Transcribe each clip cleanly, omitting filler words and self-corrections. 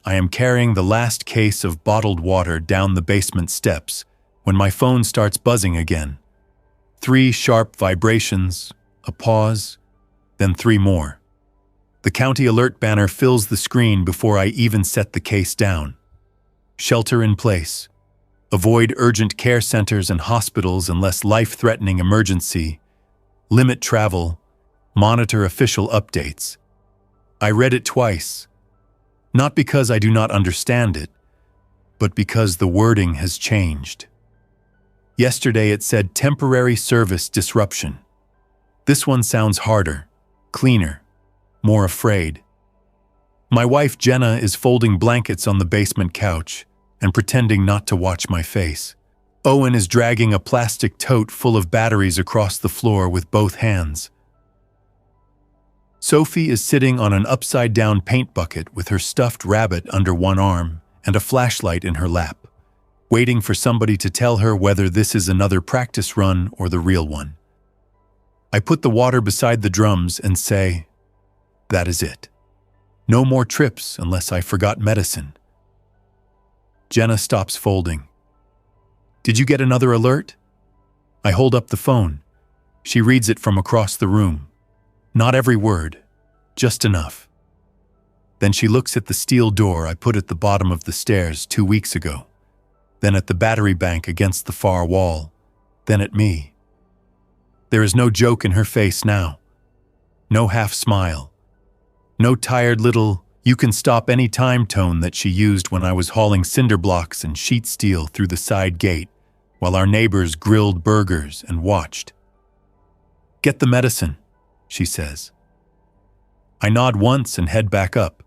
I am carrying the last case of bottled water down the basement steps when my phone starts buzzing again. 3 sharp vibrations, a pause, then 3 more. The county alert banner fills the screen before I even set the case down. Shelter in place. Avoid urgent care centers and hospitals unless life-threatening emergency. Limit travel. Monitor official updates. I read it twice. Not because I do not understand it, but because the wording has changed. Yesterday it said temporary service disruption. This one sounds harder, cleaner, more afraid. My wife Jenna is folding blankets on the basement couch and pretending not to watch my face. Owen is dragging a plastic tote full of batteries across the floor with both hands. Sophie is sitting on an upside-down paint bucket with her stuffed rabbit under one arm and a flashlight in her lap, waiting for somebody to tell her whether this is another practice run or the real one. I put the water beside the drums and say, "That is it. No more trips unless I forgot medicine." Jenna stops folding. "Did you get another alert?" I hold up the phone. She reads it from across the room. Not every word, just enough. Then she looks at the steel door I put at the bottom of the stairs 2 weeks ago, then at the battery bank against the far wall, then at me. There is no joke in her face now. No half smile. No tired little, "you can stop any time" tone that she used when I was hauling cinder blocks and sheet steel through the side gate while our neighbors grilled burgers and watched. "Get the medicine," she says. I nod once and head back up.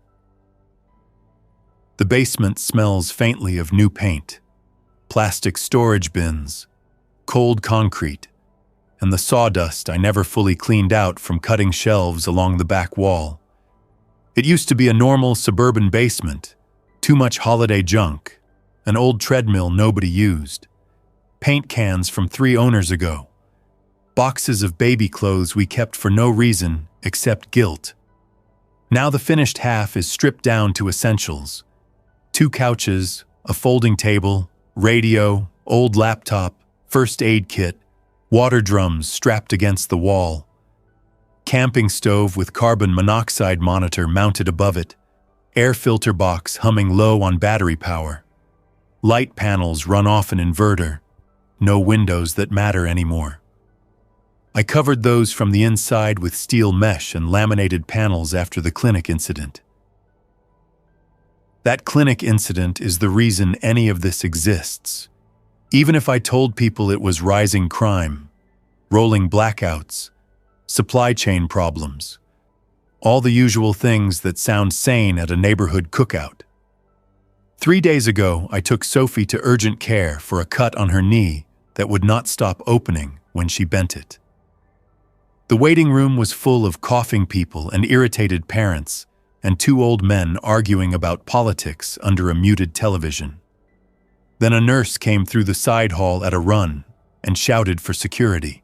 The basement smells faintly of new paint, plastic storage bins, cold concrete, and the sawdust I never fully cleaned out from cutting shelves along the back wall. It used to be a normal suburban basement, too much holiday junk, an old treadmill nobody used, paint cans from 3 owners ago, boxes of baby clothes we kept for no reason except guilt. Now the finished half is stripped down to essentials. 2 couches, a folding table, radio, old laptop, first aid kit, water drums strapped against the wall, camping stove with carbon monoxide monitor mounted above it, air filter box humming low on battery power, light panels run off an inverter, no windows that matter anymore. I covered those from the inside with steel mesh and laminated panels after the clinic incident. That clinic incident is the reason any of this exists. Even if I told people it was rising crime, rolling blackouts, supply chain problems, all the usual things that sound sane at a neighborhood cookout. 3 days ago, I took Sophie to urgent care for a cut on her knee that would not stop opening when she bent it. The waiting room was full of coughing people and irritated parents, and 2 old men arguing about politics under a muted television. Then a nurse came through the side hall at a run and shouted for security.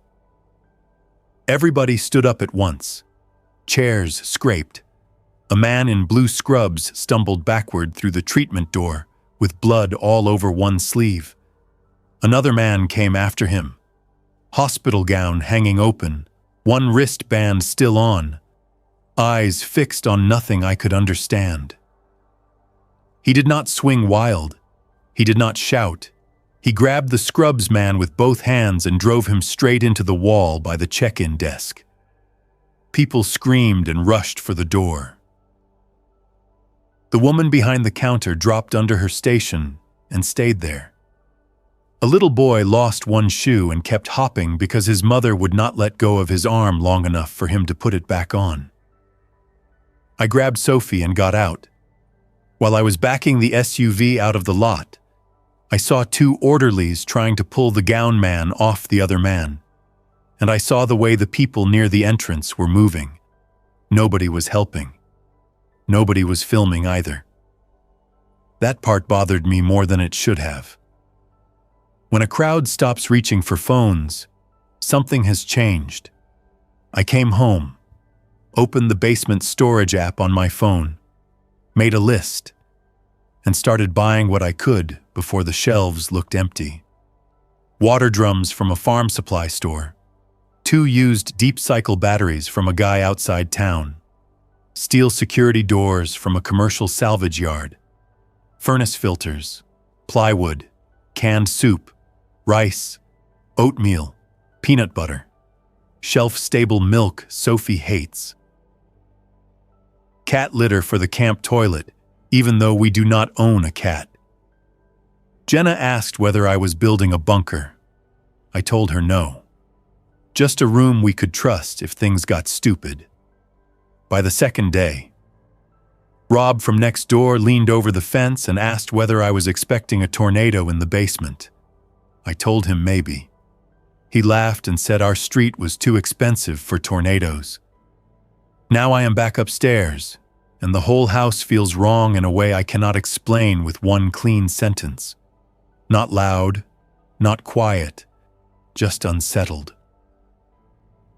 Everybody stood up at once. Chairs scraped. A man in blue scrubs stumbled backward through the treatment door with blood all over one sleeve. Another man came after him, hospital gown hanging open, one wristband still on, eyes fixed on nothing I could understand. He did not swing wild. He did not shout. He grabbed the scrubs man with both hands and drove him straight into the wall by the check-in desk. People screamed and rushed for the door. The woman behind the counter dropped under her station and stayed there. A little boy lost one shoe and kept hopping because his mother would not let go of his arm long enough for him to put it back on. I grabbed Sophie and got out. While I was backing the SUV out of the lot, I saw 2 orderlies trying to pull the gown man off the other man, and I saw the way the people near the entrance were moving. Nobody was helping. Nobody was filming either. That part bothered me more than it should have. When a crowd stops reaching for phones, something has changed. I came home, opened the basement storage app on my phone, made a list, and started buying what I could before the shelves looked empty. Water drums from a farm supply store, 2 used deep cycle batteries from a guy outside town, steel security doors from a commercial salvage yard, furnace filters, plywood, canned soup, rice, oatmeal, peanut butter, shelf-stable milk Sophie hates, cat litter for the camp toilet, even though we do not own a cat. Jenna asked whether I was building a bunker. I told her no. Just a room we could trust if things got stupid. By the second day, Rob from next door leaned over the fence and asked whether I was expecting a tornado in the basement. I told him maybe. He laughed and said our street was too expensive for tornadoes. Now I am back upstairs, and the whole house feels wrong in a way I cannot explain with one clean sentence. Not loud, not quiet, just unsettled.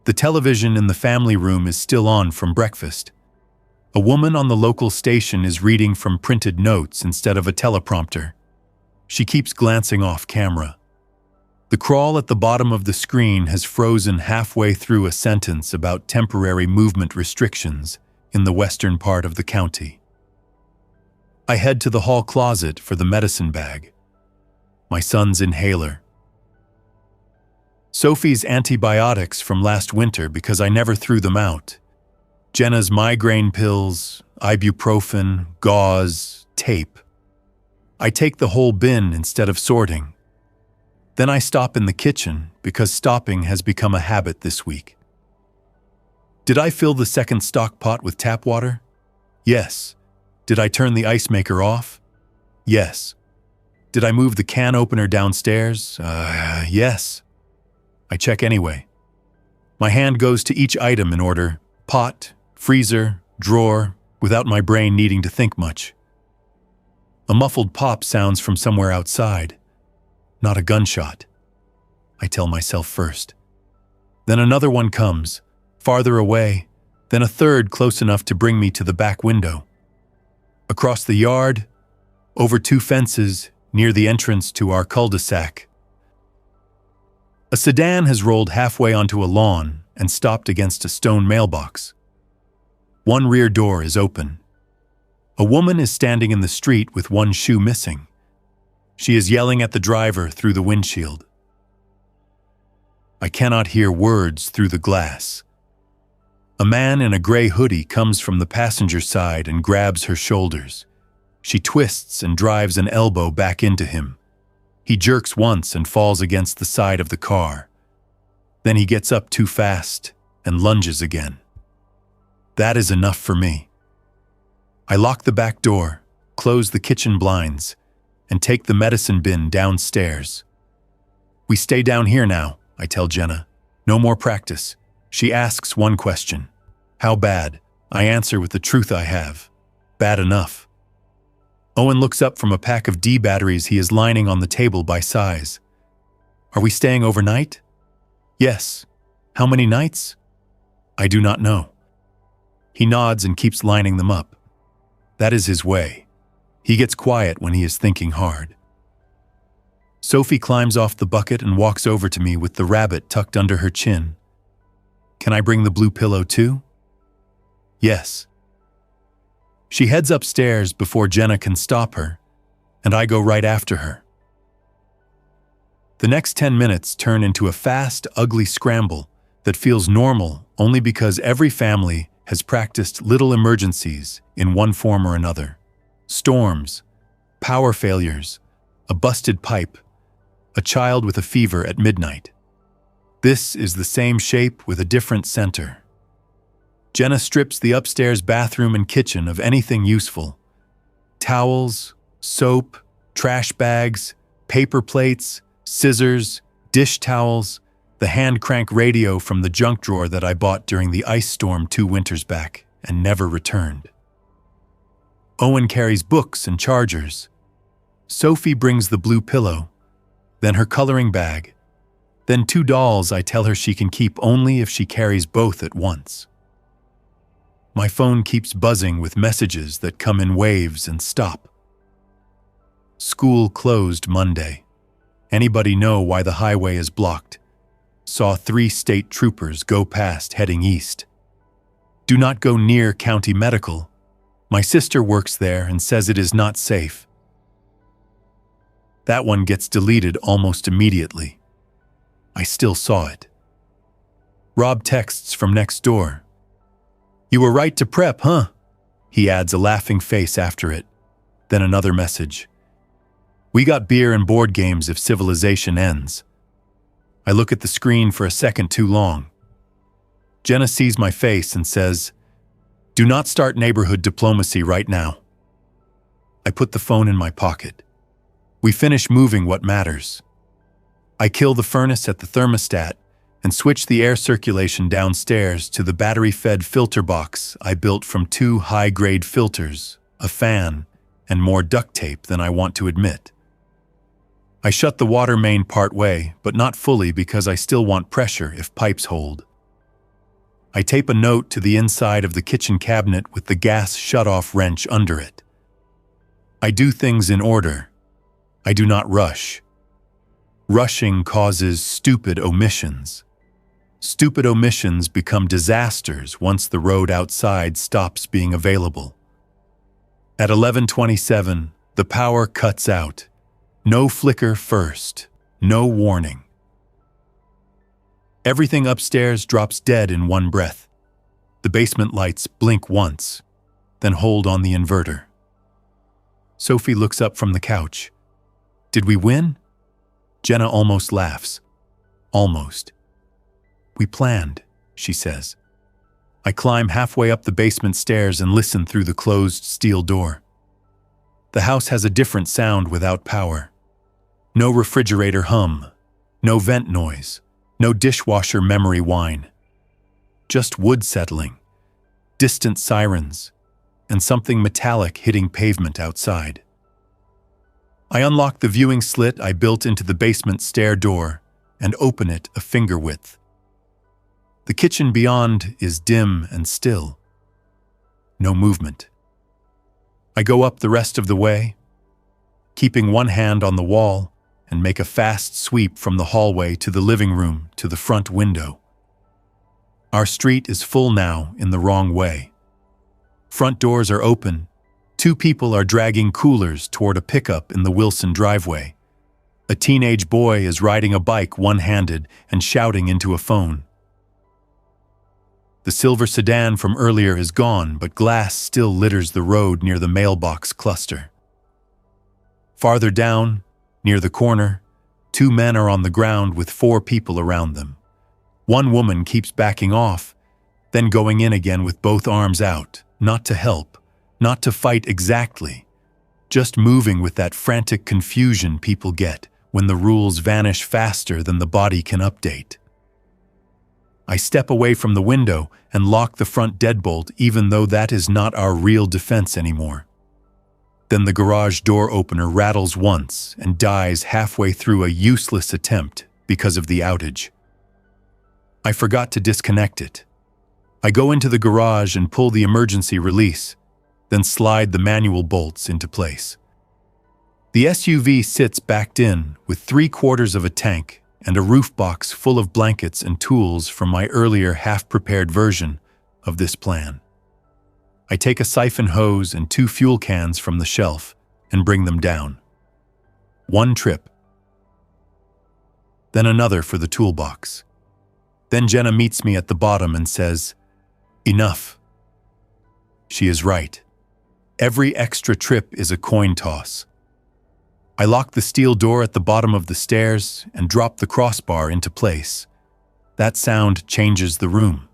The television in the family room is still on from breakfast. A woman on the local station is reading from printed notes instead of a teleprompter. She keeps glancing off camera. The crawl at the bottom of the screen has frozen halfway through a sentence about temporary movement restrictions in the western part of the county. I head to the hall closet for the medicine bag. My son's inhaler. Sophie's antibiotics from last winter because I never threw them out. Jenna's migraine pills, ibuprofen, gauze, tape. I take the whole bin instead of sorting. Then I stop in the kitchen because stopping has become a habit this week. Did I fill the second stock pot with tap water? Yes. Did I turn the ice maker off? Yes. Did I move the can opener downstairs? Yes. I check anyway. My hand goes to each item in order: pot, freezer, drawer, without my brain needing to think much. A muffled pop sounds from somewhere outside. Not a gunshot, I tell myself first. Then another one comes, farther away, then a third close enough to bring me to the back window. Across the yard, over 2 fences, near the entrance to our cul-de-sac. A sedan has rolled halfway onto a lawn and stopped against a stone mailbox. One rear door is open. A woman is standing in the street with one shoe missing. She is yelling at the driver through the windshield. I cannot hear words through the glass. A man in a gray hoodie comes from the passenger side and grabs her shoulders. She twists and drives an elbow back into him. He jerks once and falls against the side of the car. Then he gets up too fast and lunges again. That is enough for me. I lock the back door, close the kitchen blinds, and take the medicine bin downstairs. We stay down here now, I tell Jenna. No more practice. She asks one question. How bad? I answer with the truth I have. Bad enough. Owen looks up from a pack of D batteries he is lining on the table by size. Are we staying overnight? Yes. How many nights? I do not know. He nods and keeps lining them up. That is his way. He gets quiet when he is thinking hard. Sophie climbs off the bucket and walks over to me with the rabbit tucked under her chin. Can I bring the blue pillow too? Yes. She heads upstairs before Jenna can stop her, and I go right after her. The next 10 minutes turn into a fast, ugly scramble that feels normal only because every family has practiced little emergencies in one form or another. Storms, power failures, a busted pipe, a child with a fever at midnight. This is the same shape with a different center. Jenna strips the upstairs bathroom and kitchen of anything useful. Towels, soap, trash bags, paper plates, scissors, dish towels, the hand crank radio from the junk drawer that I bought during the ice storm 2 winters back and never returned. Owen carries books and chargers. Sophie brings the blue pillow, then her coloring bag, then 2 dolls I tell her she can keep only if she carries both at once. My phone keeps buzzing with messages that come in waves and stop. School closed Monday. Anybody know why the highway is blocked? Saw 3 state troopers go past heading east. Do not go near county medical. My sister works there and says it is not safe. That one gets deleted almost immediately. I still saw it. Rob texts from next door. You were right to prep, huh? He adds a laughing face after it. Then another message. We got beer and board games if civilization ends. I look at the screen for a second too long. Jenna sees my face and says, do not start neighborhood diplomacy right now. I put the phone in my pocket. We finish moving what matters. I kill the furnace at the thermostat and switch the air circulation downstairs to the battery-fed filter box I built from 2 high-grade filters, a fan, and more duct tape than I want to admit. I shut the water main partway, but not fully because I still want pressure if pipes hold. I tape a note to the inside of the kitchen cabinet with the gas shut-off wrench under it. I do things in order. I do not rush. Rushing causes stupid omissions. Stupid omissions become disasters once the road outside stops being available. At 11:27, the power cuts out. No flicker first, no warning. Everything upstairs drops dead in one breath. The basement lights blink once, then hold on the inverter. Sophie looks up from the couch. Did we win? Jenna almost laughs. Almost. We planned, she says. I climb halfway up the basement stairs and listen through the closed steel door. The house has a different sound without power. No refrigerator hum, no vent noise, no dishwasher memory whine. Just wood settling, distant sirens, and something metallic hitting pavement outside. I unlock the viewing slit I built into the basement stair door and open it a finger width. The kitchen beyond is dim and still. No movement. I go up the rest of the way, keeping one hand on the wall, and make a fast sweep from the hallway to the living room to the front window. Our street is full now in the wrong way. Front doors are open. 2 people are dragging coolers toward a pickup in the Wilson driveway. A teenage boy is riding a bike one-handed and shouting into a phone. The silver sedan from earlier is gone, but glass still litters the road near the mailbox cluster. Farther down, near the corner, 2 men are on the ground with 4 people around them. One woman keeps backing off, then going in again with both arms out, not to help, not to fight exactly, just moving with that frantic confusion people get when the rules vanish faster than the body can update. I step away from the window and lock the front deadbolt, even though that is not our real defense anymore. Then the garage door opener rattles once and dies halfway through a useless attempt because of the outage. I forgot to disconnect it. I go into the garage and pull the emergency release, then slide the manual bolts into place. The SUV sits backed in with 3/4 of a tank and a roof box full of blankets and tools from my earlier half-prepared version of this plan. I take a siphon hose and 2 fuel cans from the shelf and bring them down. 1 trip. Then another for the toolbox. Then Jenna meets me at the bottom and says, "Enough." She is right. Every extra trip is a coin toss. I lock the steel door at the bottom of the stairs and drop the crossbar into place. That sound changes the room.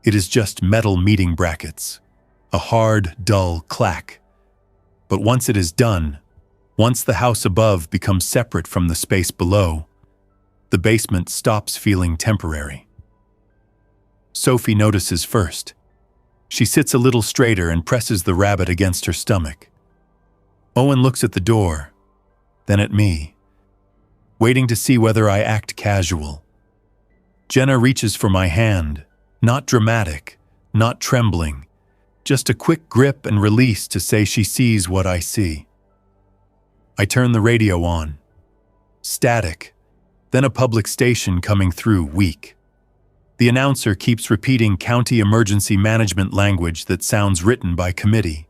It is just metal meeting brackets, a hard, dull clack. But once it is done, once the house above becomes separate from the space below, the basement stops feeling temporary. Sophie notices first. She sits a little straighter and presses the rabbit against her stomach. Owen looks at the door, then at me, waiting to see whether I act casual. Jenna reaches for my hand, not dramatic, not trembling, just a quick grip and release to say she sees what I see. I turn the radio on. Static. Then a public station coming through, weak. The announcer keeps repeating county emergency management language that sounds written by committee.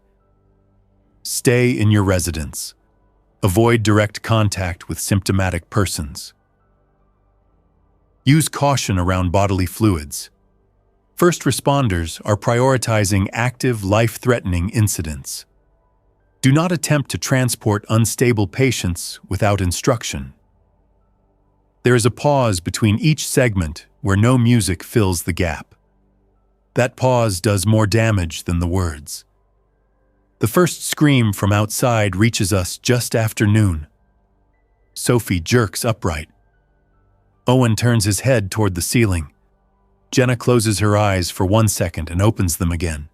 Stay in your residence. Avoid direct contact with symptomatic persons. Use caution around bodily fluids. First responders are prioritizing active, life-threatening incidents. Do not attempt to transport unstable patients without instruction. There is a pause between each segment where no music fills the gap. That pause does more damage than the words. The first scream from outside reaches us just after noon. Sophie jerks upright. Owen turns his head toward the ceiling. Jenna closes her eyes for 1 second and opens them again.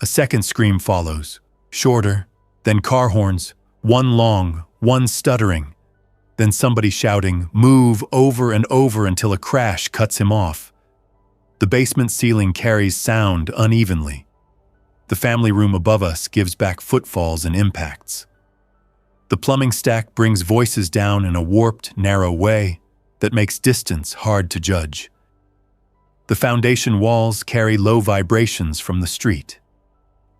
A second scream follows, shorter, then car horns, one long, one stuttering, then somebody shouting, "Move," over and over until a crash cuts him off. The basement ceiling carries sound unevenly. The family room above us gives back footfalls and impacts. The plumbing stack brings voices down in a warped, narrow way that makes distance hard to judge. The foundation walls carry low vibrations from the street.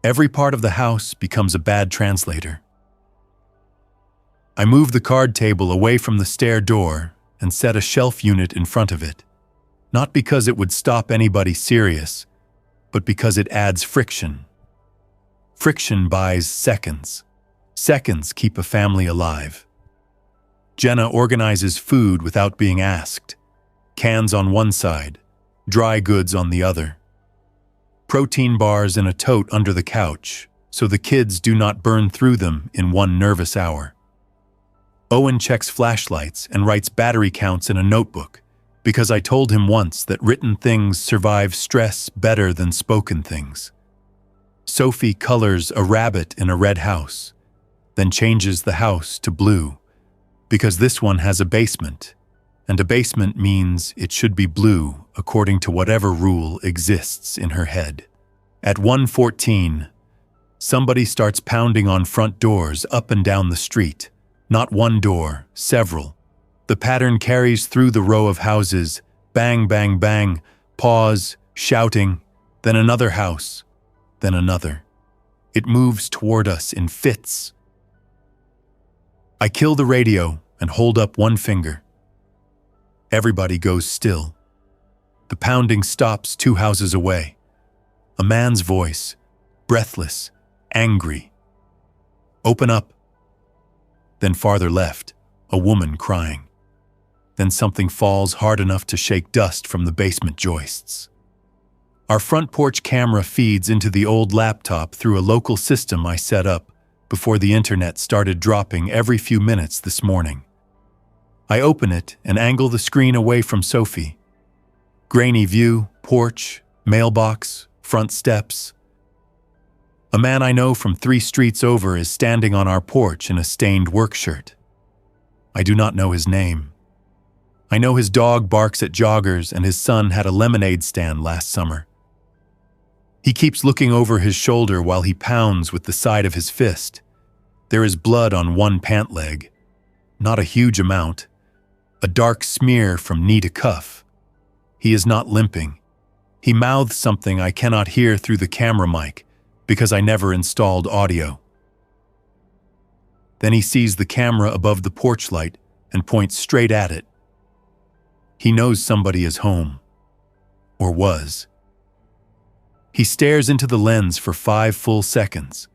Every part of the house becomes a bad translator. I move the card table away from the stair door and set a shelf unit in front of it, not because it would stop anybody serious, but because it adds friction. Friction buys seconds. Seconds keep a family alive. Jenna organizes food without being asked. Cans on one side, dry goods on the other. Protein bars in a tote under the couch, so the kids do not burn through them in one nervous hour. Owen checks flashlights and writes battery counts in a notebook, because I told him once that written things survive stress better than spoken things. Sophie colors a rabbit in a red house, then changes the house to blue, because this one has a basement, and a basement means it should be blue according to whatever rule exists in her head. At 1:14, somebody starts pounding on front doors up and down the street. Not one door, several. The pattern carries through the row of houses, bang, bang, bang, pause, shouting, then another house, then another. It moves toward us in fits. I kill the radio and hold up one finger. Everybody goes still. The pounding stops 2 houses away. A man's voice, breathless, angry. "Open up." Then farther left, a woman crying. Then something falls hard enough to shake dust from the basement joists. Our front porch camera feeds into the old laptop through a local system I set up before the internet started dropping every few minutes this morning. I open it and angle the screen away from Sophie. Grainy view, porch, mailbox, front steps. A man I know from 3 streets over is standing on our porch in a stained work shirt. I do not know his name. I know his dog barks at joggers and his son had a lemonade stand last summer. He keeps looking over his shoulder while he pounds with the side of his fist. There is blood on one pant leg. Not a huge amount. A dark smear from knee to cuff. He is not limping. He mouths something I cannot hear through the camera mic because I never installed audio. Then he sees the camera above the porch light and points straight at it. He knows somebody is home. Or was. He stares into the lens for 5 full seconds,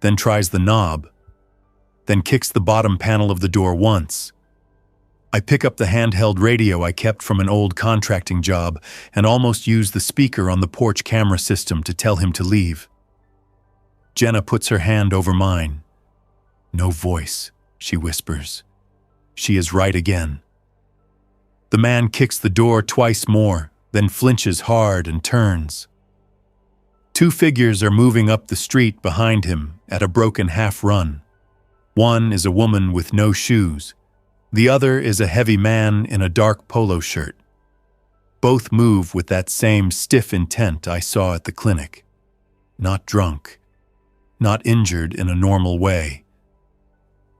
then tries the knob, then kicks the bottom panel of the door once. I pick up the handheld radio I kept from an old contracting job and almost use the speaker on the porch camera system to tell him to leave. Jenna puts her hand over mine. "No voice," she whispers. She is right again. The man kicks the door twice more, then flinches hard and turns. 2 figures are moving up the street behind him at a broken half-run. One is a woman with no shoes. The other is a heavy man in a dark polo shirt. Both move with that same stiff intent I saw at the clinic. Not drunk. Not injured in a normal way.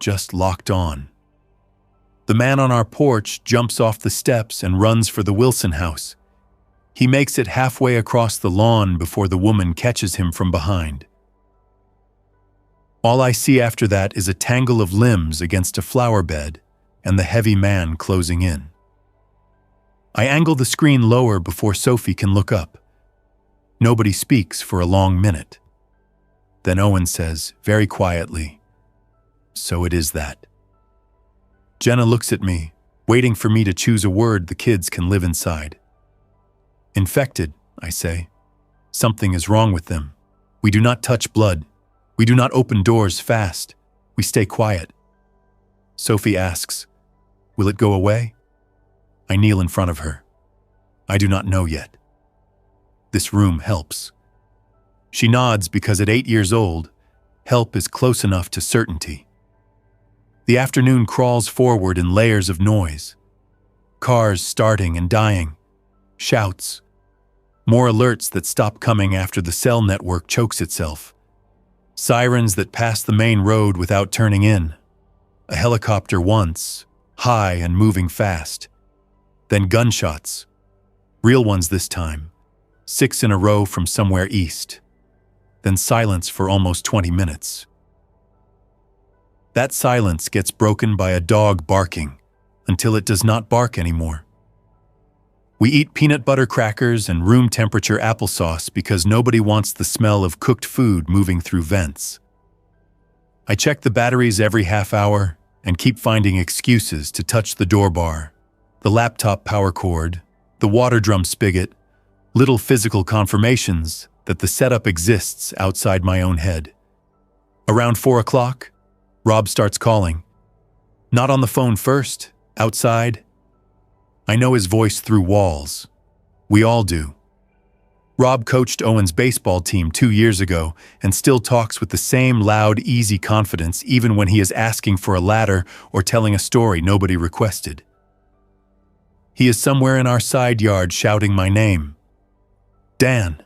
just locked on. The man on our porch jumps off the steps and runs for the Wilson house. He makes it halfway across the lawn before the woman catches him from behind. All I see after that is a tangle of limbs against a flower bed and the heavy man closing in. I angle the screen lower before Sophie can look up. Nobody speaks for a long minute. Then Owen says, very quietly, "So it is that." Jenna looks at me, waiting for me to choose a word the kids can live inside. "Infected," I say. "Something is wrong with them. We do not touch blood. We do not open doors fast. We stay quiet." Sophie asks, "Will it go away?" I kneel in front of her. I do not know yet. This room helps. She nods because at 8 years old, help is close enough to certainty. The afternoon crawls forward in layers of noise. Cars starting and dying. Shouts. More alerts that stop coming after the cell network chokes itself. Sirens that pass the main road without turning in. A helicopter once, high and moving fast. Then gunshots. Real ones this time. 6 in a row from somewhere east. Then silence for almost 20 minutes. That silence gets broken by a dog barking until it does not bark anymore. We eat peanut butter crackers and room temperature applesauce because nobody wants the smell of cooked food moving through vents. I check the batteries every half hour and keep finding excuses to touch the door bar, the laptop power cord, the water drum spigot, little physical confirmations that the setup exists outside my own head. Around 4 o'clock, Rob starts calling. Not on the phone first, outside. I know his voice through walls. We all do. Rob coached Owen's baseball team 2 years ago and still talks with the same loud, easy confidence even when he is asking for a ladder or telling a story nobody requested. He is somewhere in our side yard shouting my name. Dan.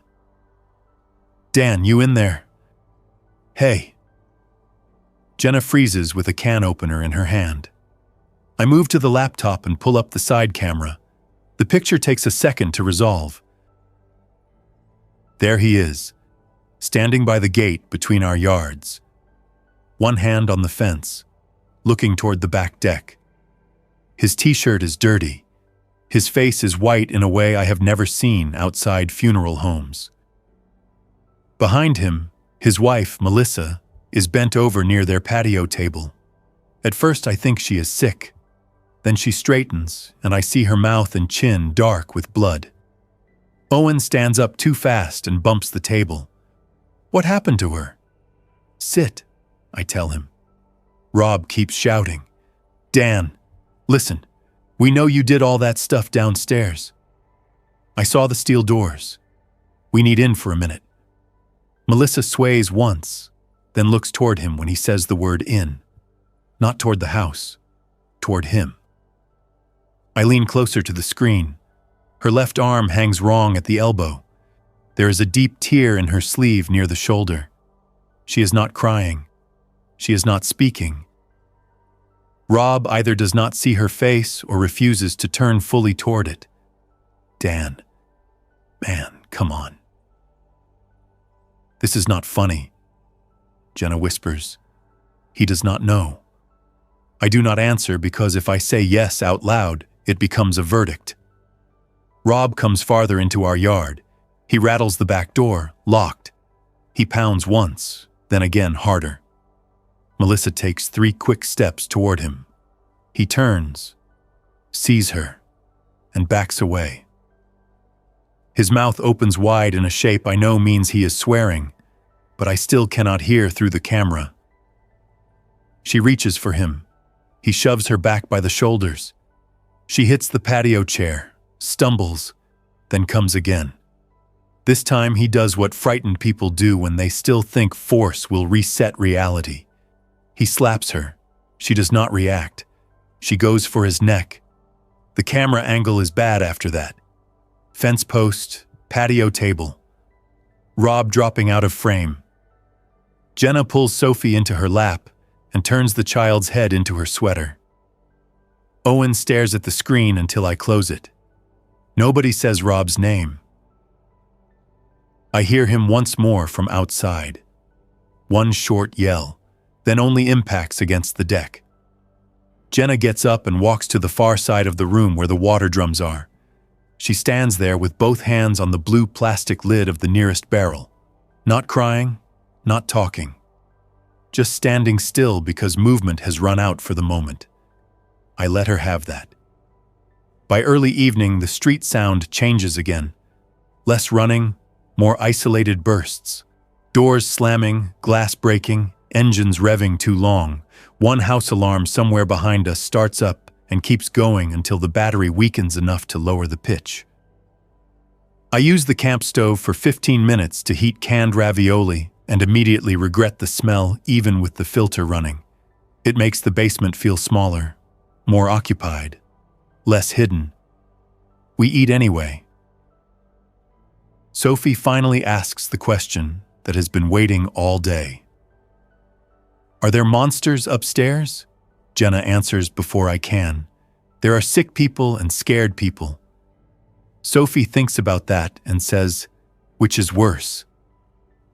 Dan, you in there? Hey. Jenna freezes with a can opener in her hand. I move to the laptop and pull up the side camera. The picture takes a second to resolve. There he is, standing by the gate between our yards. One hand on the fence, looking toward the back deck. His t-shirt is dirty. His face is white in a way I have never seen outside funeral homes. Behind him, his wife, Melissa, is bent over near their patio table. At first I think she is sick. Then she straightens, and I see her mouth and chin dark with blood. Owen stands up too fast and bumps the table. What happened to her? Sit, I tell him. Rob keeps shouting. Dan, listen, we know you did all that stuff downstairs. I saw the steel doors. We need in for a minute. Melissa sways once, then looks toward him when he says the word in. Not toward the house, toward him. I lean closer to the screen. Her left arm hangs wrong at the elbow. There is a deep tear in her sleeve near the shoulder. She is not crying. She is not speaking. Rob either does not see her face or refuses to turn fully toward it. Dan. Man, come on. This is not funny. Jenna whispers. He does not know. I do not answer because if I say yes out loud, it becomes a verdict. Rob comes farther into our yard. He rattles the back door, locked. He pounds once, then again harder. Melissa takes 3 quick steps toward him. He turns, sees her, and backs away. His mouth opens wide in a shape I know means he is swearing, but I still cannot hear through the camera. She reaches for him. He shoves her back by the shoulders. She hits the patio chair, stumbles, then comes again. This time he does what frightened people do when they still think force will reset reality. He slaps her. She does not react. She goes for his neck. The camera angle is bad after that. Fence post, patio table. Rob dropping out of frame. Jenna pulls Sophie into her lap, and turns the child's head into her sweater. Owen stares at the screen until I close it. Nobody says Rob's name. I hear him once more from outside. One short yell, then only impacts against the deck. Jenna gets up and walks to the far side of the room where the water drums are. She stands there with both hands on the blue plastic lid of the nearest barrel. Not crying, not talking. Just standing still because movement has run out for the moment. I let her have that. By early evening, the street sound changes again. Less running, more isolated bursts. Doors slamming, glass breaking, engines revving too long. One house alarm somewhere behind us starts up and keeps going until the battery weakens enough to lower the pitch. I use the camp stove for 15 minutes to heat canned ravioli and immediately regret the smell even with the filter running. It makes the basement feel smaller, more occupied, less hidden. We eat anyway. Sophie finally asks the question that has been waiting all day. Are there monsters upstairs? Jenna answers before I can. There are sick people and scared people. Sophie thinks about that and says, which is worse?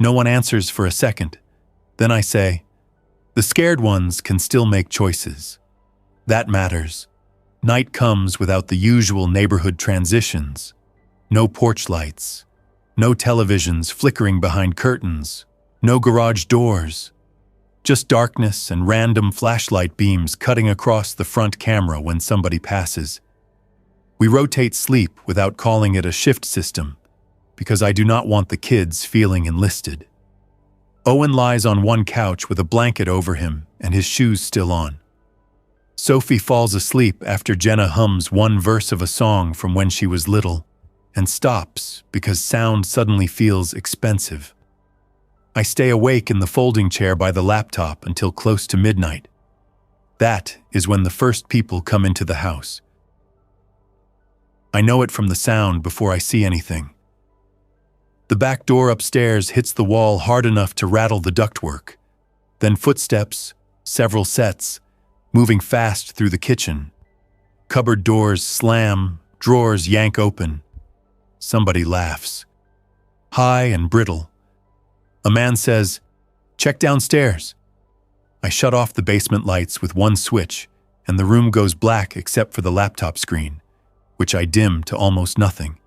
No one answers for a second. Then I say, the scared ones can still make choices. That matters. Night comes without the usual neighborhood transitions. No porch lights. No televisions flickering behind curtains. No garage doors. Just darkness and random flashlight beams cutting across the front camera when somebody passes. We rotate sleep without calling it a shift system, because I do not want the kids feeling enlisted. Owen lies on one couch with a blanket over him and his shoes still on. Sophie falls asleep after Jenna hums one verse of a song from when she was little and stops because sound suddenly feels expensive. I stay awake in the folding chair by the laptop until close to midnight. That is when the first people come into the house. I know it from the sound before I see anything. The back door upstairs hits the wall hard enough to rattle the ductwork. Then footsteps, several sets, moving fast through the kitchen. Cupboard doors slam, drawers yank open. Somebody laughs. High and brittle. A man says, "Check downstairs." I shut off the basement lights with one switch, and the room goes black except for the laptop screen, which I dim to almost nothing.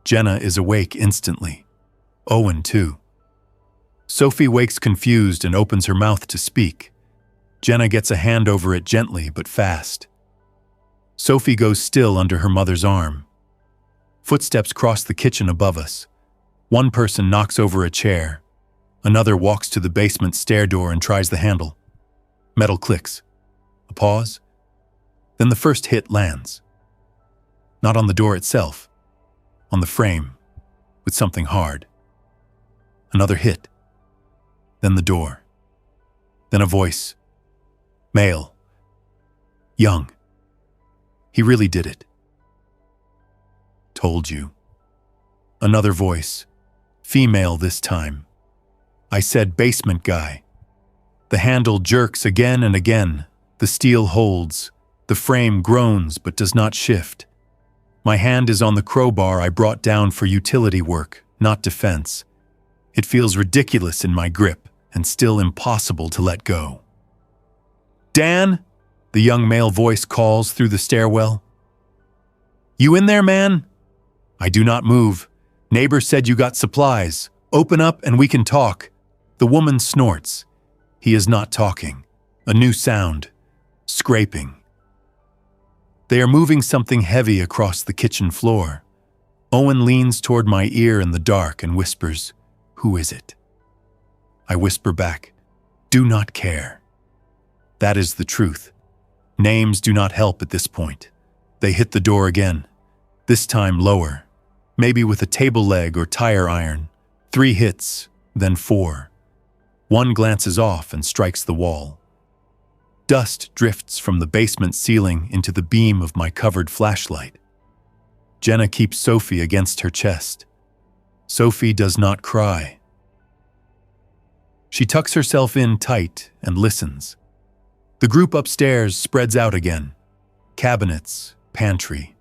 Jenna is awake instantly. Owen, too. Sophie wakes confused and opens her mouth to speak. Jenna gets a hand over it gently but fast. Sophie goes still under her mother's arm. Footsteps cross the kitchen above us. One person knocks over a chair. Another walks to the basement stair door and tries the handle. Metal clicks. A pause. Then the first hit lands. Not on the door itself. On the frame, with something hard. Another hit. Then the door. Then a voice. Male. Young. He really did it. Told you. Another voice. Female this time. I said basement guy. The handle jerks again and again. The steel holds. The frame groans but does not shift. My hand is on the crowbar I brought down for utility work, not defense. It feels ridiculous in my grip and still impossible to let go. Dan, the young male voice calls through the stairwell. You in there, man? I do not move. Neighbor said you got supplies. Open up and we can talk. The woman snorts. He is not talking. A new sound. Scraping. They are moving something heavy across the kitchen floor. Owen leans toward my ear in the dark and whispers, "Who is it?" I whisper back, "Do not care." That is the truth. Names do not help at this point. They hit the door again, this time lower, maybe with a table leg or tire iron. 3 hits, then 4. One glances off and strikes the wall. Dust drifts from the basement ceiling into the beam of my covered flashlight. Jenna keeps Sophie against her chest. Sophie does not cry. She tucks herself in tight and listens. The group upstairs spreads out again. Cabinets, pantry.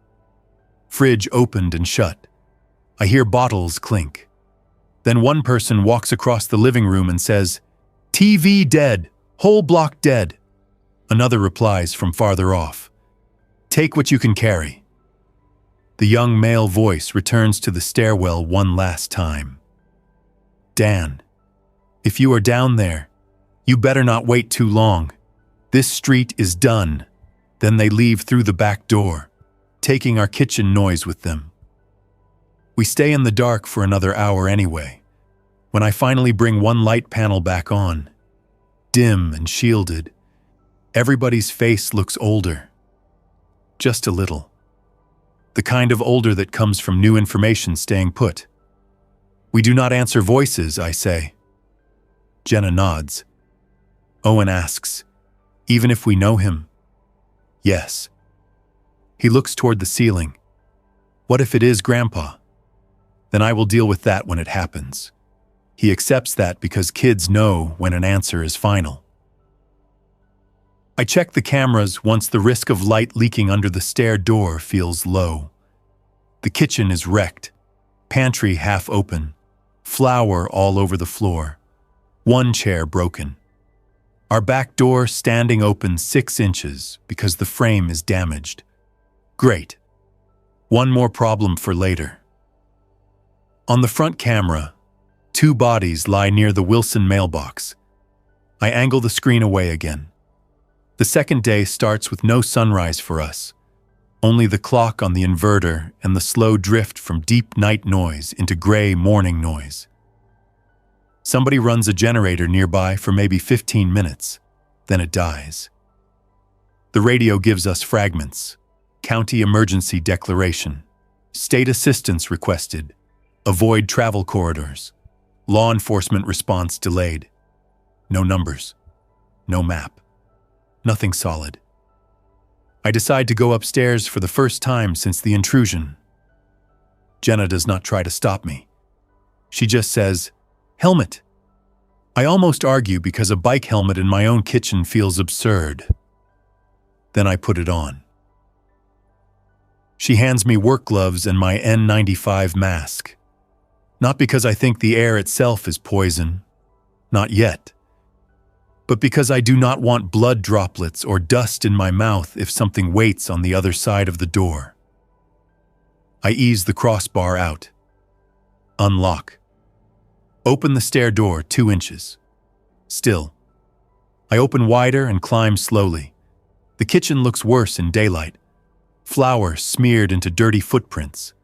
Fridge opened and shut. I hear bottles clink. Then one person walks across the living room and says, "TV dead, whole block dead." Another replies from farther off, "Take what you can carry." The young male voice returns to the stairwell one last time. "Dan, if you are down there, you better not wait too long. This street is done." Then they leave through the back door, taking our kitchen noise with them. We stay in the dark for another hour anyway. When I finally bring one light panel back on, dim and shielded, everybody's face looks older. Just a little. The kind of older that comes from new information staying put. "We do not answer voices," I say. Jenna nods. Owen asks, "Even if we know him?" "Yes." He looks toward the ceiling. "What if it is Grandpa? Then I will deal with that when it happens." He accepts that because kids know when an answer is final. I check the cameras once the risk of light leaking under the stair door feels low. The kitchen is wrecked, pantry half open, flour all over the floor, one chair broken. Our back door standing open 6 inches because the frame is damaged. Great. One more problem for later. On the front camera, 2 bodies lie near the Wilson mailbox. I angle the screen away again. The second day starts with no sunrise for us, only the clock on the inverter and the slow drift from deep night noise into gray morning noise. Somebody runs a generator nearby for maybe 15 minutes, then it dies. The radio gives us fragments: county emergency declaration, state assistance requested, avoid travel corridors, law enforcement response delayed. No numbers, no map, nothing solid. I decide to go upstairs for the first time since the intrusion. Jenna does not try to stop me. She just says, "Helmet." I almost argue because a bike helmet in my own kitchen feels absurd. Then I put it on. She hands me work gloves and my N95 mask. Not because I think the air itself is poison. Not yet. But because I do not want blood droplets or dust in my mouth if something waits on the other side of the door. I ease the crossbar out. Unlock. Open the stair door 2 inches. Still. I open wider and climb slowly. The kitchen looks worse in daylight. Flour smeared into dirty footprints.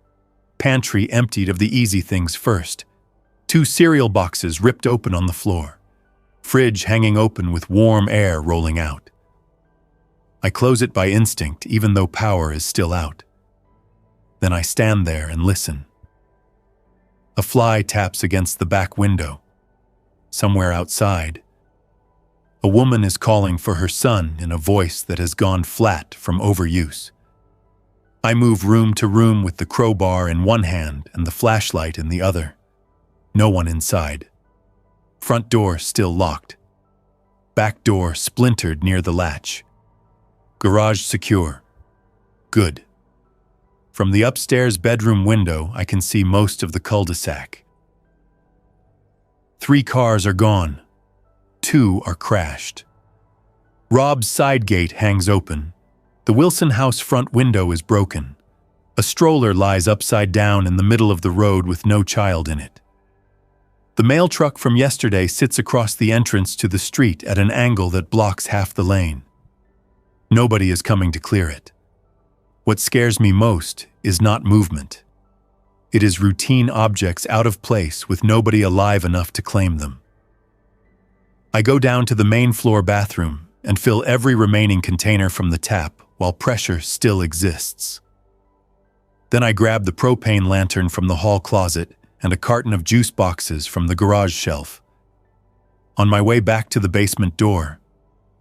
Pantry emptied of the easy things first. 2 cereal boxes ripped open on the floor. Fridge hanging open with warm air rolling out. I close it by instinct even though power is still out. Then I stand there and listen. A fly taps against the back window. Somewhere outside. A woman is calling for her son in a voice that has gone flat from overuse. I move room to room with the crowbar in one hand and the flashlight in the other. No one inside. Front door still locked. Back door splintered near the latch. Garage secure. Good. From the upstairs bedroom window, I can see most of the cul-de-sac. 3 cars are gone. 2 are crashed. Rob's side gate hangs open. The Wilson house front window is broken. A stroller lies upside down in the middle of the road with no child in it. The mail truck from yesterday sits across the entrance to the street at an angle that blocks half the lane. Nobody is coming to clear it. What scares me most is not movement. It is routine objects out of place with nobody alive enough to claim them. I go down to the main floor bathroom and fill every remaining container from the tap while pressure still exists. Then I grab the propane lantern from the hall closet and a carton of juice boxes from the garage shelf. On my way back to the basement door,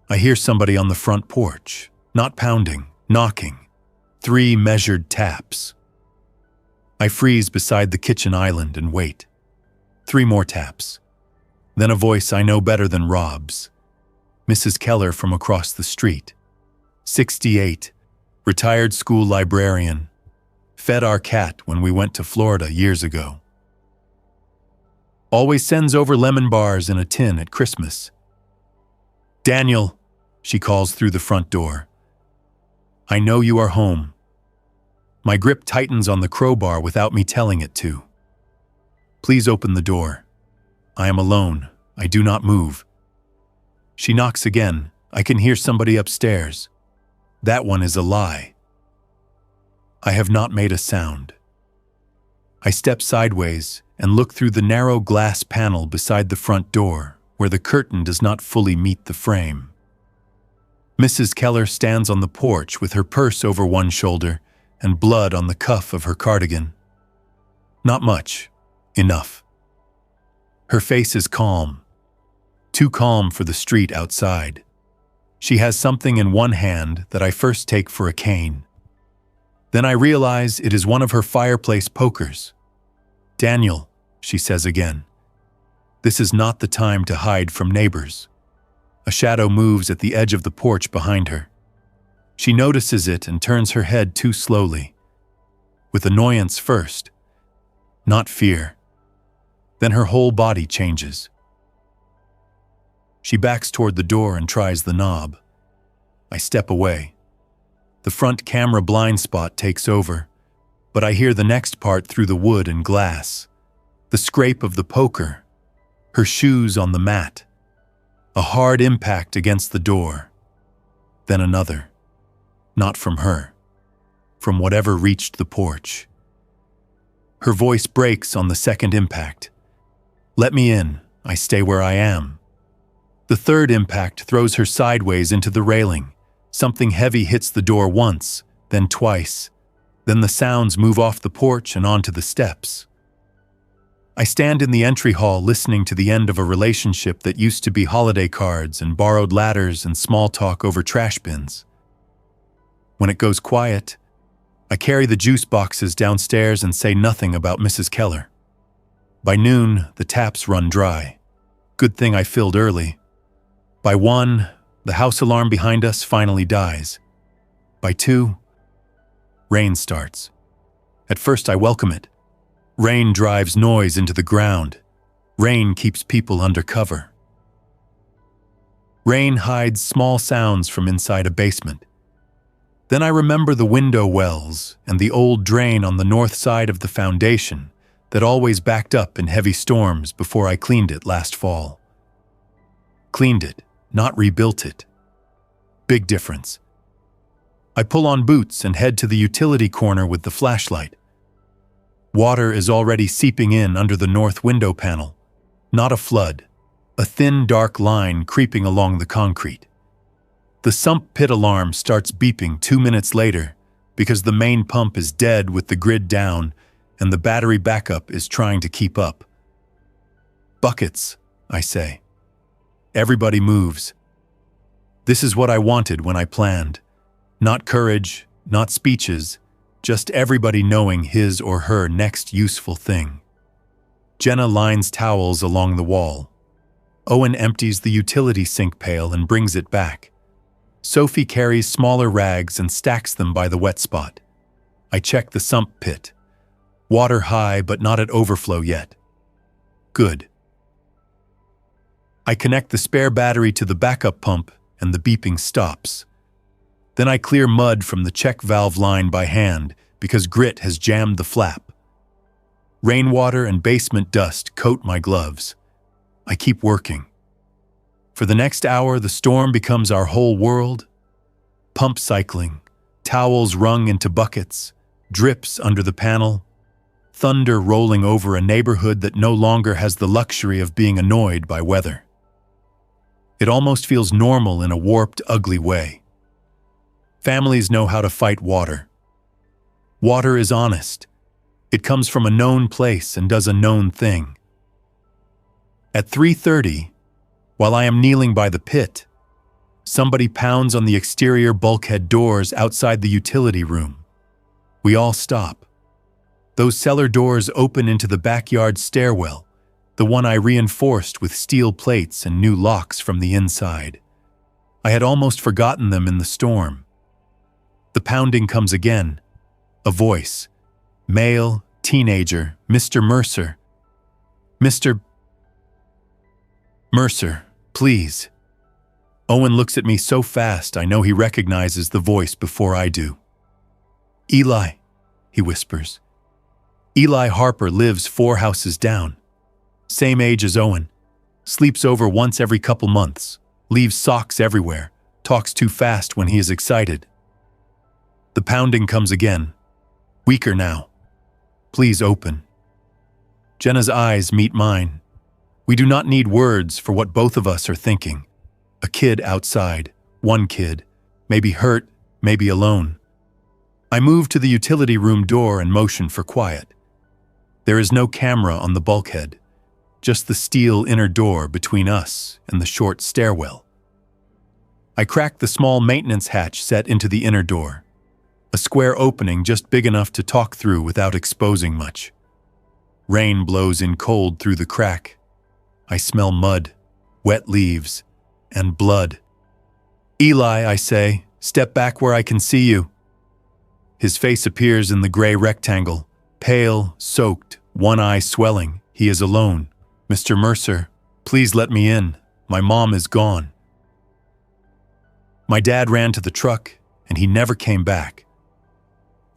I hear somebody on the front porch, not pounding, knocking. 3 measured taps. I freeze beside the kitchen island and wait. 3 more taps. Then a voice I know better than Rob's. Mrs. Keller from across the street. 68, retired school librarian. Fed our cat when we went to Florida years ago. Always sends over lemon bars in a tin at Christmas. Daniel, she calls through the front door. I know you are home. My grip tightens on the crowbar without me telling it to. Please open the door. I am alone. I do not move. She knocks again. I can hear somebody upstairs. That one is a lie. I have not made a sound. I step sideways and look through the narrow glass panel beside the front door, where the curtain does not fully meet the frame. Mrs. Keller stands on the porch with her purse over one shoulder and blood on the cuff of her cardigan. Not much. Enough. Her face is calm. Too calm for the street outside. She has something in one hand that I first take for a cane. Then I realize it is one of her fireplace pokers. Daniel, she says again. This is not the time to hide from neighbors. A shadow moves at the edge of the porch behind her. She notices it and turns her head too slowly. With annoyance first, not fear. Then her whole body changes. She backs toward the door and tries the knob. I step away. The front camera blind spot takes over, but I hear the next part through the wood and glass. The scrape of the poker, her shoes on the mat, a hard impact against the door. Then another. Not from her. From whatever reached the porch. Her voice breaks on the second impact. Let me in. I stay where I am. The third impact throws her sideways into the railing. Something heavy hits the door once, then twice. Then the sounds move off the porch and onto the steps. I stand in the entry hall listening to the end of a relationship that used to be holiday cards and borrowed ladders and small talk over trash bins. When it goes quiet, I carry the juice boxes downstairs and say nothing about Mrs. Keller. By noon, the taps run dry. Good thing I filled early. By 1, the house alarm behind us finally dies. By 2, rain starts. At first I welcome it. Rain drives noise into the ground. Rain keeps people under cover. Rain hides small sounds from inside a basement. Then I remember the window wells and the old drain on the north side of the foundation that always backed up in heavy storms before I cleaned it last fall. Cleaned it, not rebuilt it. Big difference. I pull on boots and head to the utility corner with the flashlight. Water is already seeping in under the north window panel. Not a flood, a thin dark line creeping along the concrete. The sump pit alarm starts beeping 2 minutes later because the main pump is dead with the grid down and the battery backup is trying to keep up. Buckets, I say. Everybody moves. This is what I wanted when I planned. Not courage, not speeches, just everybody knowing his or her next useful thing. Jenna lines towels along the wall. Owen empties the utility sink pail and brings it back. Sophie carries smaller rags and stacks them by the wet spot. I check the sump pit. Water high, but not at overflow yet. Good. I connect the spare battery to the backup pump and the beeping stops. Then I clear mud from the check valve line by hand because grit has jammed the flap. Rainwater and basement dust coat my gloves. I keep working. For the next hour, the storm becomes our whole world. Pump cycling, towels wrung into buckets, drips under the panel, thunder rolling over a neighborhood that no longer has the luxury of being annoyed by weather. It almost feels normal in a warped, ugly way. Families know how to fight water. Water is honest. It comes from a known place and does a known thing. At 3:30, while I am kneeling by the pit, somebody pounds on the exterior bulkhead doors outside the utility room. We all stop. Those cellar doors open into the backyard stairwell, the one I reinforced with steel plates and new locks from the inside. I had almost forgotten them in the storm. The pounding comes again. A voice. Male, teenager, Mr. Mercer. Mr. Mercer, please. Owen looks at me so fast I know he recognizes the voice before I do. Eli, he whispers. Eli Harper lives 4 houses down. Same age as Owen. Sleeps over once every couple months. Leaves socks everywhere. Talks too fast when he is excited. The pounding comes again. Weaker now. Please open. Jenna's eyes meet mine. We do not need words for what both of us are thinking. A kid outside. One kid. Maybe hurt, maybe alone. I move to the utility room door and motion for quiet. There is no camera on the bulkhead. Just the steel inner door between us and the short stairwell. I crack the small maintenance hatch set into the inner door. A square opening just big enough to talk through without exposing much. Rain blows in cold through the crack. I smell mud, wet leaves, and blood. Eli, I say, step back where I can see you. His face appears in the gray rectangle, pale, soaked, one eye swelling. He is alone. Mr. Mercer, please let me in. My mom is gone. My dad ran to the truck, and he never came back.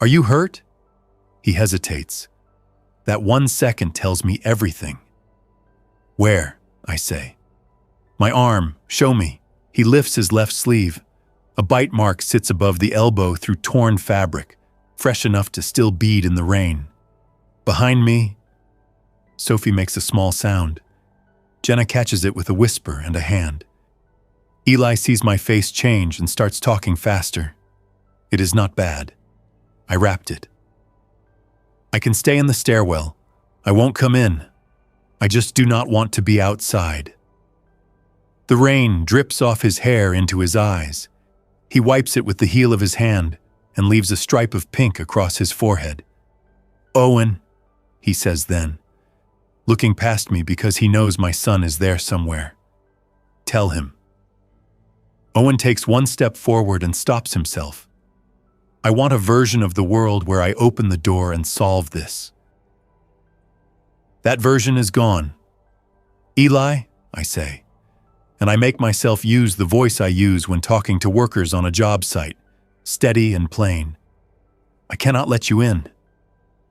Are you hurt? He hesitates. That 1 second tells me everything. Where? I say. My arm, show me. He lifts his left sleeve. A bite mark sits above the elbow through torn fabric, fresh enough to still bead in the rain. Behind me, Sophie makes a small sound. Jenna catches it with a whisper and a hand. Eli sees my face change and starts talking faster. It is not bad. I wrapped it. I can stay in the stairwell. I won't come in. I just do not want to be outside. The rain drips off his hair into his eyes. He wipes it with the heel of his hand and leaves a stripe of pink across his forehead. Owen, he says then, looking past me because he knows my son is there somewhere. Tell him. Owen takes 1 step forward and stops himself. I want a version of the world where I open the door and solve this. That version is gone. Eli, I say, and I make myself use the voice I use when talking to workers on a job site, steady and plain. I cannot let you in.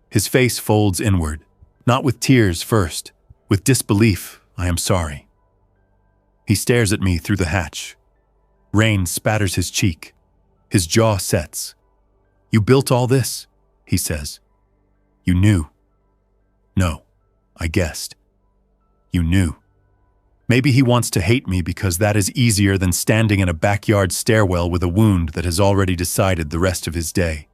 His face folds inward, not with tears first, with disbelief. I am sorry. He stares at me through the hatch. Rain spatters his cheek. His jaw sets. You built all this, he says. You knew. No, I guessed. You knew. Maybe he wants to hate me because that is easier than standing in a backyard stairwell with a wound that has already decided the rest of his day.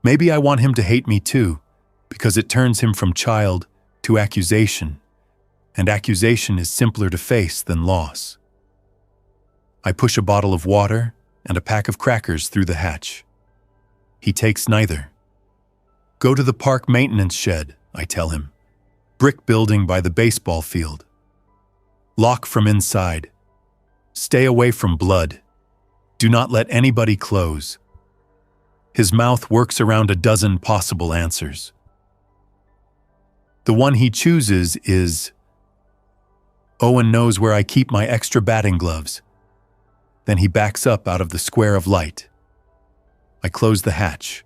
Maybe I want him to hate me too, because it turns him from child to accusation, and accusation is simpler to face than loss. I push a bottle of water and a pack of crackers through the hatch. He takes neither. Go to the park maintenance shed, I tell him. Brick building by the baseball field. Lock from inside. Stay away from blood. Do not let anybody close. His mouth works around a dozen possible answers. The one he chooses is, Owen knows where I keep my extra batting gloves. Then he backs up out of the square of light. I close the hatch.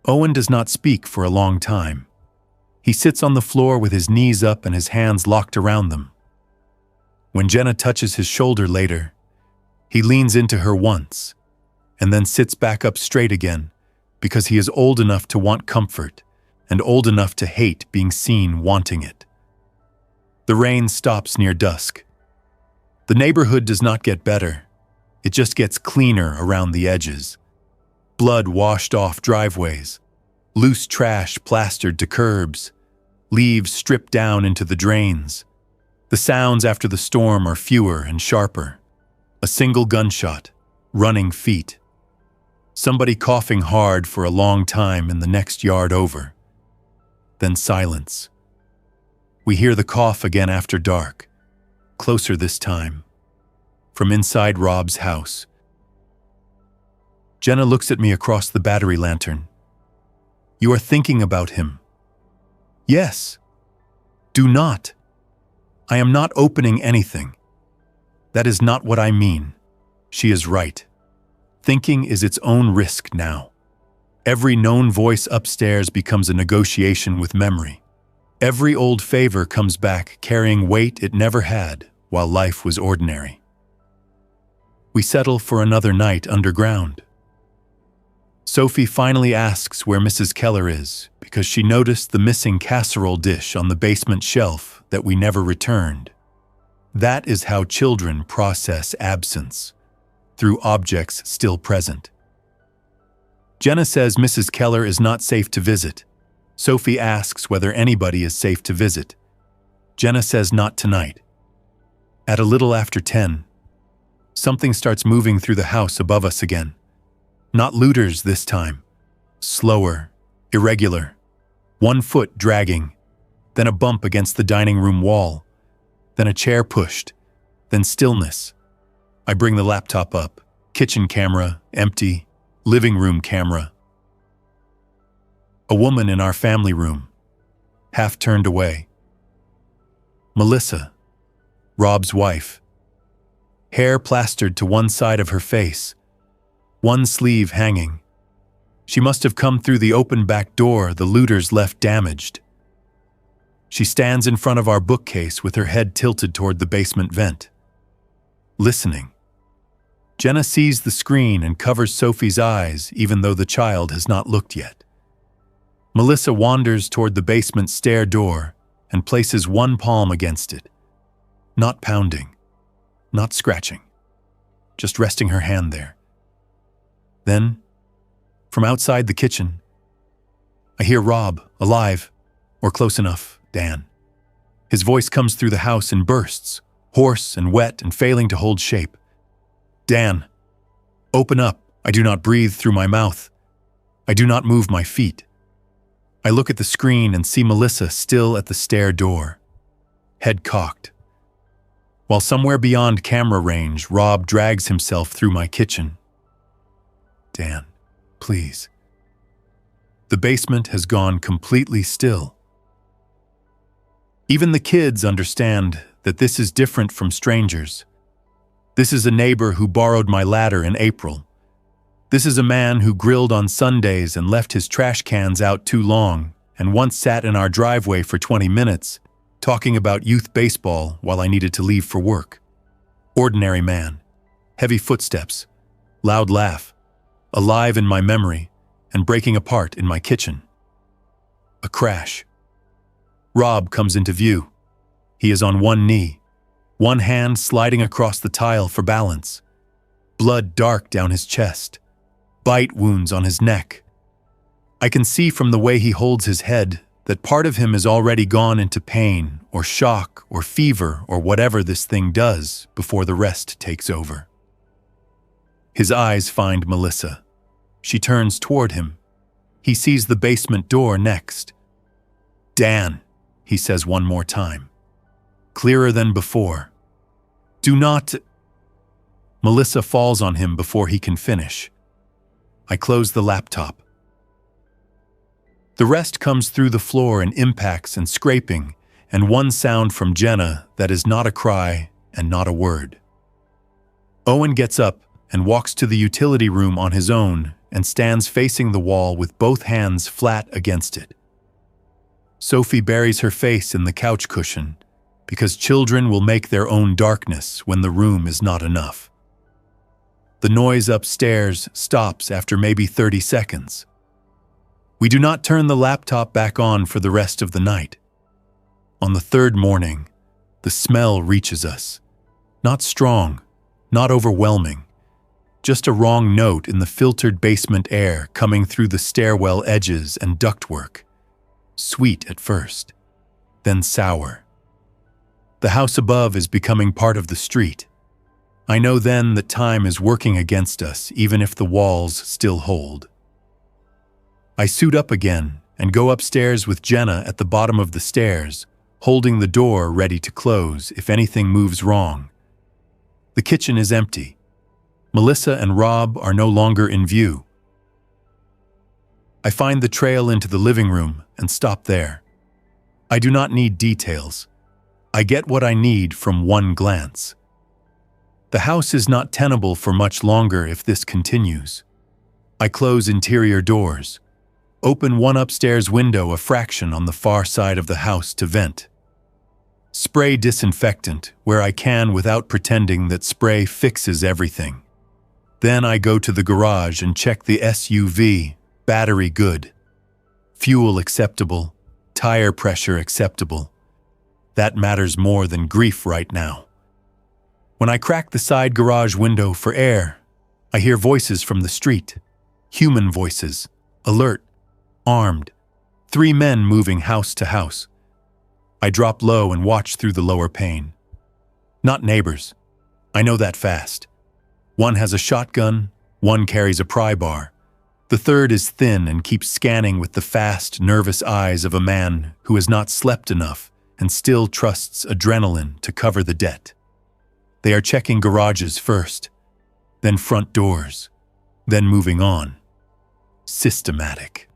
Owen does not speak for a long time. He sits on the floor with his knees up and his hands locked around them. When Jenna touches his shoulder later, he leans into her once, and then sits back up straight again because he is old enough to want comfort and old enough to hate being seen wanting it. The rain stops near dusk. The neighborhood does not get better. It just gets cleaner around the edges. Blood washed off driveways, loose trash plastered to curbs, leaves stripped down into the drains. The sounds after the storm are fewer and sharper. A single gunshot, running feet. Somebody coughing hard for a long time in the next yard over. Then silence. We hear the cough again after dark, closer this time, from inside Rob's house. Jenna looks at me across the battery lantern. You are thinking about him. Yes. Do not. I am not opening anything. That is not what I mean. She is right. Thinking is its own risk now. Every known voice upstairs becomes a negotiation with memory. Every old favor comes back carrying weight it never had while life was ordinary. We settle for another night underground. Sophie finally asks where Mrs. Keller is because she noticed the missing casserole dish on the basement shelf that we never returned. That is how children process absence, through objects still present. Jenna says Mrs. Keller is not safe to visit. Sophie asks whether anybody is safe to visit. Jenna says not tonight. At a little after 10, something starts moving through the house above us again. Not looters this time. Slower, irregular. 1 foot dragging, then a bump against the dining room wall, then a chair pushed, then stillness. I bring the laptop up. Kitchen camera, empty. Living room camera. A woman in our family room, half turned away. Melissa, Rob's wife. Hair plastered to one side of her face, one sleeve hanging. She must have come through the open back door the looters left damaged. She stands in front of our bookcase with her head tilted toward the basement vent, listening. Jenna sees the screen and covers Sophie's eyes even though the child has not looked yet. Melissa wanders toward the basement stair door and places one palm against it, not pounding, not scratching, just resting her hand there. Then, from outside the kitchen, I hear Rob, alive, or close enough, Dan. His voice comes through the house in bursts, hoarse and wet and failing to hold shape. Dan, open up. I do not breathe through my mouth. I do not move my feet. I look at the screen and see Melissa still at the stair door, head cocked. While somewhere beyond camera range, Rob drags himself through my kitchen. Dan, please. The basement has gone completely still. Even the kids understand that this is different from strangers. This is a neighbor who borrowed my ladder in April. This is a man who grilled on Sundays and left his trash cans out too long and once sat in our driveway for 20 minutes talking about youth baseball while I needed to leave for work. Ordinary man, heavy footsteps, loud laugh, alive in my memory and breaking apart in my kitchen. A crash. Rob comes into view. He is on one knee, one hand sliding across the tile for balance. Blood dark down his chest, bite wounds on his neck. I can see from the way he holds his head that part of him has already gone into pain or shock or fever or whatever this thing does before the rest takes over. His eyes find Melissa. She turns toward him. He sees the basement door next. Dan, he says one more time, clearer than before. Do not... Melissa falls on him before he can finish. I close the laptop. The rest comes through the floor in impacts and scraping, and one sound from Jenna that is not a cry and not a word. Owen gets up and walks to the utility room on his own and stands facing the wall with both hands flat against it. Sophie buries her face in the couch cushion because children will make their own darkness when the room is not enough. The noise upstairs stops after maybe 30 seconds. We do not turn the laptop back on for the rest of the night. On the third morning, the smell reaches us. Not strong, not overwhelming, just a wrong note in the filtered basement air coming through the stairwell edges and ductwork. Sweet at first, then sour. The house above is becoming part of the street. I know then that time is working against us, even if the walls still hold. I suit up again and go upstairs with Jenna at the bottom of the stairs, holding the door ready to close if anything moves wrong. The kitchen is empty. Melissa and Rob are no longer in view. I find the trail into the living room and stop there. I do not need details. I get what I need from one glance. The house is not tenable for much longer if this continues. I close interior doors, open one upstairs window a fraction on the far side of the house to vent. Spray disinfectant where I can without pretending that spray fixes everything. Then I go to the garage and check the SUV, battery good, fuel acceptable, tire pressure acceptable. That matters more than grief right now. When I crack the side garage window for air, I hear voices from the street. Human voices, alert, armed, 3 men moving house to house. I drop low and watch through the lower pane. Not neighbors. I know that fast. One has a shotgun, one carries a pry bar. The third is thin and keeps scanning with the fast, nervous eyes of a man who has not slept enough and still trusts adrenaline to cover the debt. They are checking garages first, then front doors, then moving on. Systematic.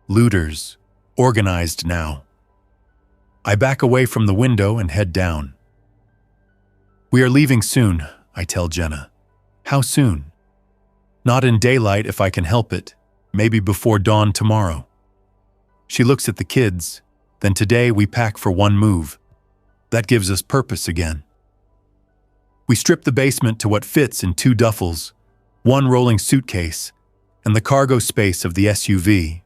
Looters, organized now. I back away from the window and head down. We are leaving soon, I tell Jenna. How soon? Not in daylight if I can help it, maybe before dawn tomorrow. She looks at the kids, then today we pack for one move. That gives us purpose again. We strip the basement to what fits in 2 duffels, 1 rolling suitcase, and the cargo space of the SUV.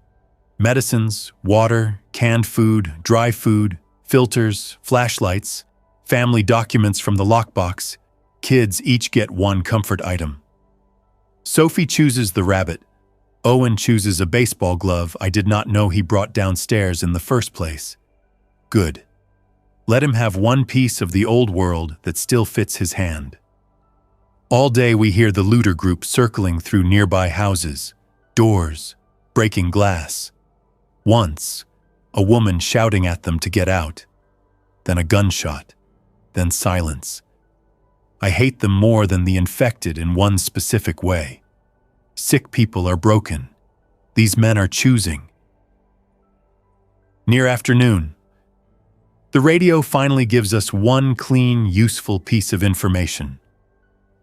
Medicines, water, canned food, dry food, filters, flashlights, family documents from the lockbox. Kids each get 1 comfort item. Sophie chooses the rabbit. Owen chooses a baseball glove I did not know he brought downstairs in the first place. Good. Let him have 1 piece of the old world that still fits his hand. All day we hear the looter group circling through nearby houses, doors, breaking glass. Once, a woman shouting at them to get out. Then a gunshot. Then silence. I hate them more than the infected in one specific way. Sick people are broken. These men are choosing. Near afternoon. The radio finally gives us 1 clean, useful piece of information.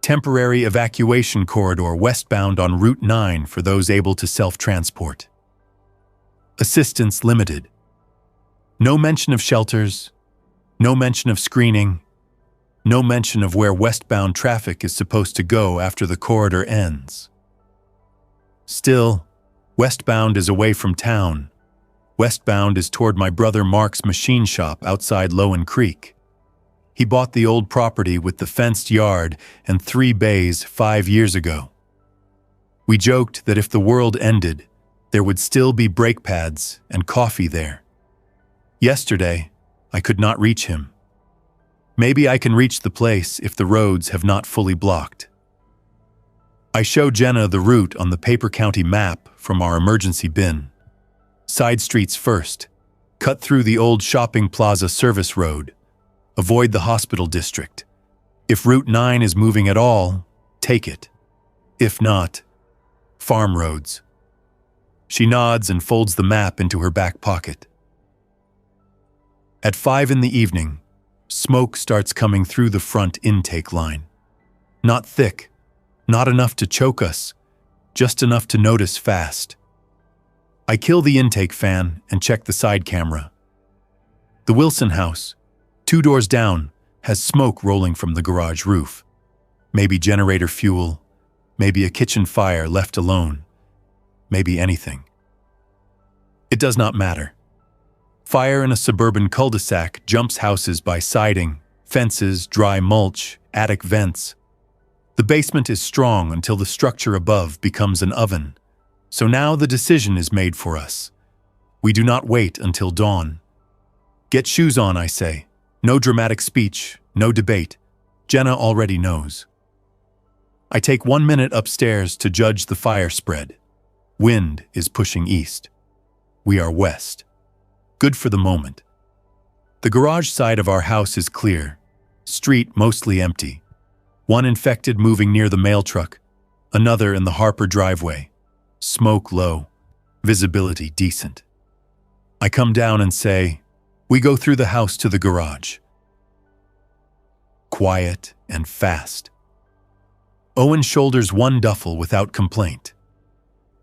Temporary evacuation corridor westbound on Route 9 for those able to self-transport. Assistance limited. No mention of shelters, no mention of screening, no mention of where westbound traffic is supposed to go after the corridor ends. Still, westbound is away from town. Westbound is toward my brother Mark's machine shop outside Lowen Creek. He bought the old property with the fenced yard and 3 bays 5 years ago. We joked that if the world ended, there would still be brake pads and coffee there. Yesterday, I could not reach him. Maybe I can reach the place if the roads have not fully blocked. I show Jenna the route on the Paper County map from our emergency bin. Side streets first. Cut through the old shopping plaza service road. Avoid the hospital district. If Route 9 is moving at all, take it. If not, farm roads. She nods and folds the map into her back pocket. At 5 in the evening, smoke starts coming through the front intake line. Not thick, not enough to choke us, just enough to notice fast. I kill the intake fan and check the side camera. The Wilson house, 2 doors down, has smoke rolling from the garage roof. Maybe generator fuel, maybe a kitchen fire left alone, maybe anything. It does not matter. Fire in a suburban cul-de-sac jumps houses by siding, fences, dry mulch, attic vents. The basement is strong until the structure above becomes an oven. So now the decision is made for us. We do not wait until dawn. Get shoes on, I say. No dramatic speech, no debate. Jenna already knows. I take 1 minute upstairs to judge the fire spread. Wind is pushing east. We are west. Good for the moment. The garage side of our house is clear, street mostly empty. One infected moving near the mail truck, another in the Harper driveway. Smoke low, visibility decent. I come down and say, we go through the house to the garage. Quiet and fast. Owen shoulders one duffel without complaint.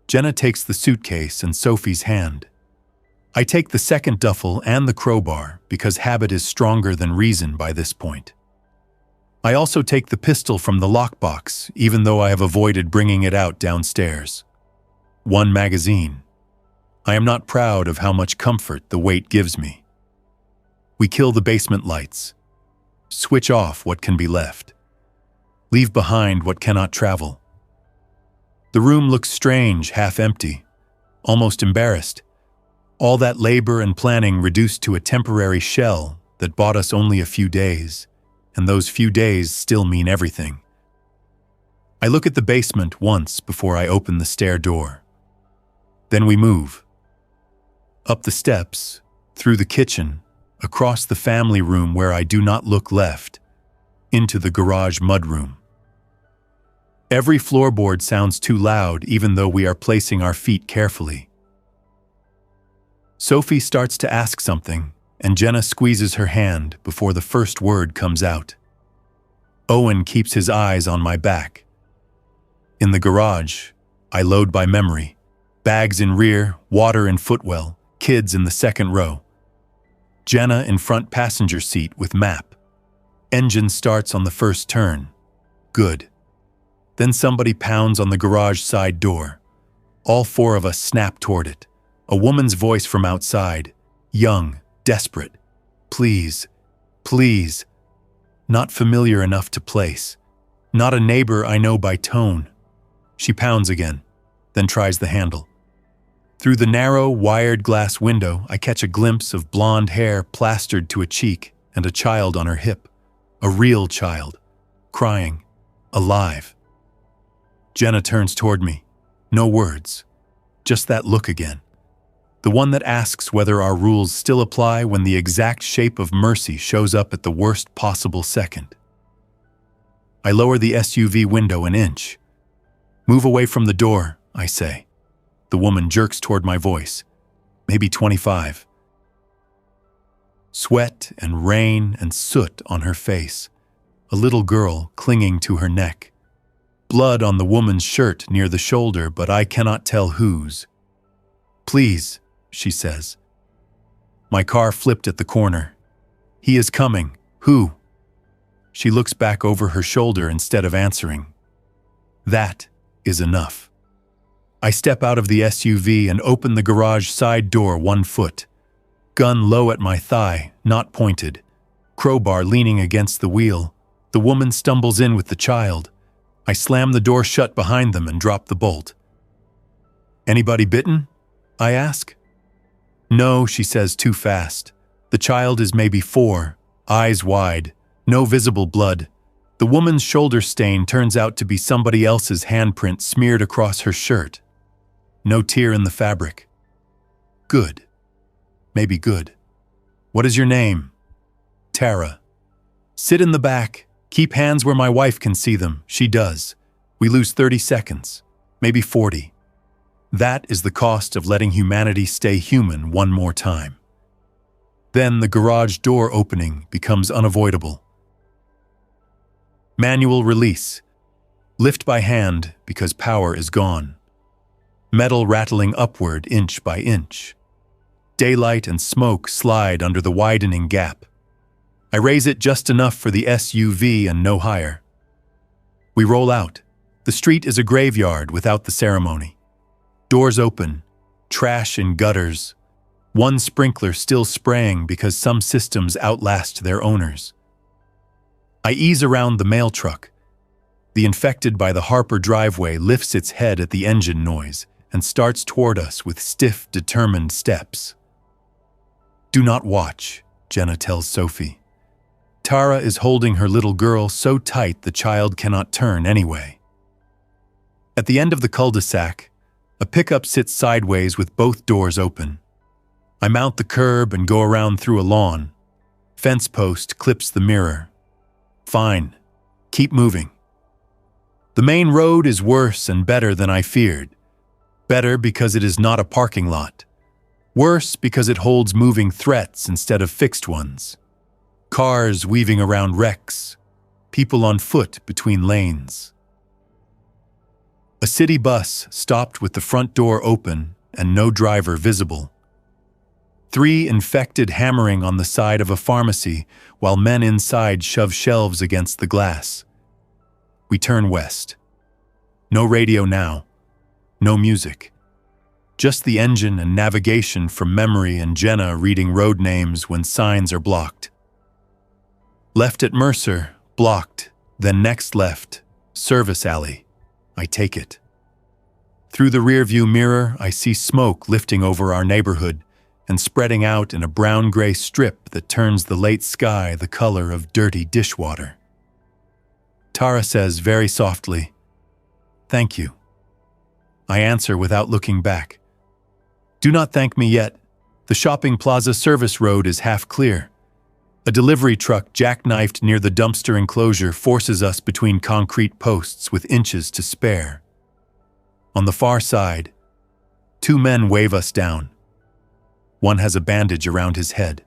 Jenna takes the suitcase and Sophie's hand. I take the second duffel and the crowbar because habit is stronger than reason by this point. I also take the pistol from the lockbox, even though I have avoided bringing it out downstairs. One magazine. I am not proud of how much comfort the weight gives me. We kill the basement lights. Switch off what can be left. Leave behind what cannot travel. The room looks strange, half empty, almost embarrassed. All that labor and planning reduced to a temporary shell that bought us only a few days, and those few days still mean everything. I look at the basement once before I open the stair door. Then we move. Up the steps, through the kitchen, across the family room where I do not look left, into the garage mudroom. Every floorboard sounds too loud even though we are placing our feet carefully. Sophie starts to ask something, and Jenna squeezes her hand before the first word comes out. Owen keeps his eyes on my back. In the garage, I load by memory. Bags in rear, water in footwell, kids in the second row. Jenna in front passenger seat with map. Engine starts on the first turn. Good. Then somebody pounds on the garage side door. All four of us snap toward it. A woman's voice from outside, young, desperate. Please, please. Not familiar enough to place. Not a neighbor I know by tone. She pounds again, then tries the handle. Through the narrow, wired glass window, I catch a glimpse of blonde hair plastered to a cheek and a child on her hip. A real child, crying, alive. Jenna turns toward me. No words, just that look again. The one that asks whether our rules still apply when the exact shape of mercy shows up at the worst possible second. I lower the SUV window an inch. Move away from the door, I say. The woman jerks toward my voice. Maybe 25. Sweat and rain and soot on her face. A little girl clinging to her neck. Blood on the woman's shirt near the shoulder, but I cannot tell whose. Please, she says. My car flipped at the corner. He is coming. Who? She looks back over her shoulder instead of answering. That is enough. I step out of the SUV and open the garage side door 1 foot. Gun low at my thigh, not pointed. Crowbar leaning against the wheel. The woman stumbles in with the child. I slam the door shut behind them and drop the bolt. Anybody bitten? I ask. No, she says too fast. The child is maybe 4, eyes wide, no visible blood. The woman's shoulder stain turns out to be somebody else's handprint smeared across her shirt. No tear in the fabric. Good. Maybe good. What is your name? Tara. Sit in the back. Keep hands where my wife can see them. She does. We lose 30 seconds, maybe 40. That is the cost of letting humanity stay human one more time. Then the garage door opening becomes unavoidable. Manual release. Lift by hand because power is gone. Metal rattling upward inch by inch. Daylight and smoke slide under the widening gap. I raise it just enough for the SUV and no higher. We roll out. The street is a graveyard without the ceremony. Doors open, trash in gutters. One sprinkler still spraying because some systems outlast their owners. I ease around the mail truck. The infected by the Harper driveway lifts its head at the engine noise and starts toward us with stiff, determined steps. Do not watch, Jenna tells Sophie. Tara is holding her little girl so tight the child cannot turn anyway. At the end of the cul-de-sac, a pickup sits sideways with both doors open. I mount the curb and go around through a lawn. Fence post clips the mirror. Fine. Keep moving. The main road is worse and better than I feared. Better because it is not a parking lot. Worse because it holds moving threats instead of fixed ones. Cars weaving around wrecks. People on foot between lanes. A city bus stopped with the front door open and no driver visible. 3 infected hammering on the side of a pharmacy while men inside shove shelves against the glass. We turn west. No radio now. No music. Just the engine and navigation from memory and Jenna reading road names when signs are blocked. Left at Mercer, blocked, then next left, service alley. I take it. Through the rearview mirror, I see smoke lifting over our neighborhood and spreading out in a brown-gray strip that turns the late sky the color of dirty dishwater. Tara says very softly, "Thank you." I answer without looking back. "Do not thank me yet. The shopping plaza service road is half clear." A delivery truck jackknifed near the dumpster enclosure forces us between concrete posts with inches to spare. On the far side, 2 men wave us down. One has a bandage around his head.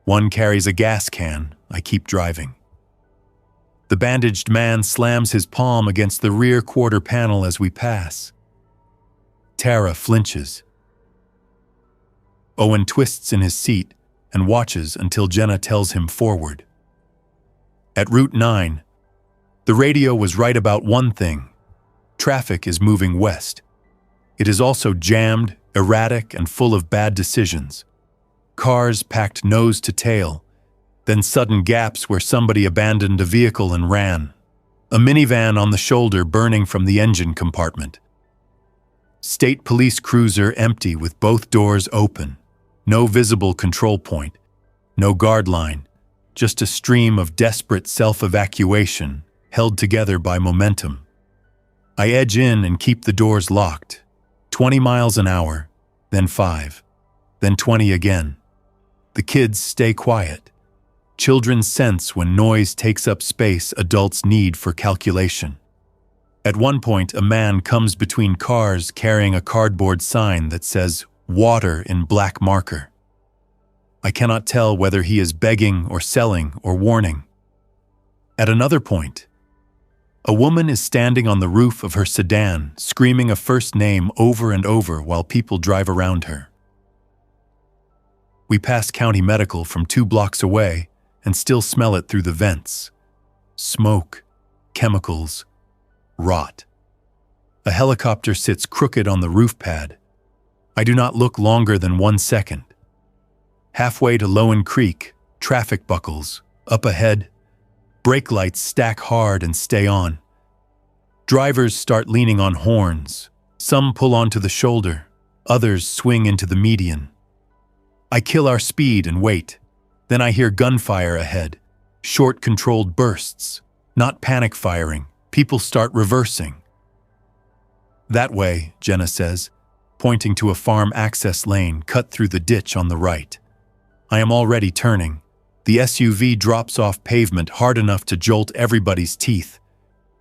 One carries a gas can. I keep driving. The bandaged man slams his palm against the rear quarter panel as we pass. Tara flinches. Owen twists in his seat and watches until Jenna tells him forward. At Route 9, the radio was right about one thing. Traffic is moving west. It is also jammed, erratic, and full of bad decisions. Cars packed nose to tail, then sudden gaps where somebody abandoned a vehicle and ran. A minivan on the shoulder burning from the engine compartment. State police cruiser empty with both doors open. No visible control point, no guard line, just a stream of desperate self-evacuation held together by momentum. I edge in and keep the doors locked. 20 miles an hour, then 5, then 20 again. The kids stay quiet. Children sense when noise takes up space adults need for calculation. At one point, a man comes between cars carrying a cardboard sign that says, "Water" in black marker. I cannot tell whether he is begging or selling or warning. At another point, a woman is standing on the roof of her sedan, screaming a first name over and over while people drive around her. We pass County Medical from 2 blocks away and still smell it through the vents. Smoke, chemicals, rot. A helicopter sits crooked on the roof pad. I do not look longer than 1 second. Halfway to Lowen Creek, traffic buckles, up ahead. Brake lights stack hard and stay on. Drivers start leaning on horns. Some pull onto the shoulder. Others swing into the median. I kill our speed and wait. Then I hear gunfire ahead. Short, controlled bursts. Not panic firing. People start reversing. "That way," Jenna says, pointing to a farm access lane cut through the ditch on the right. I am already turning. The SUV drops off pavement hard enough to jolt everybody's teeth.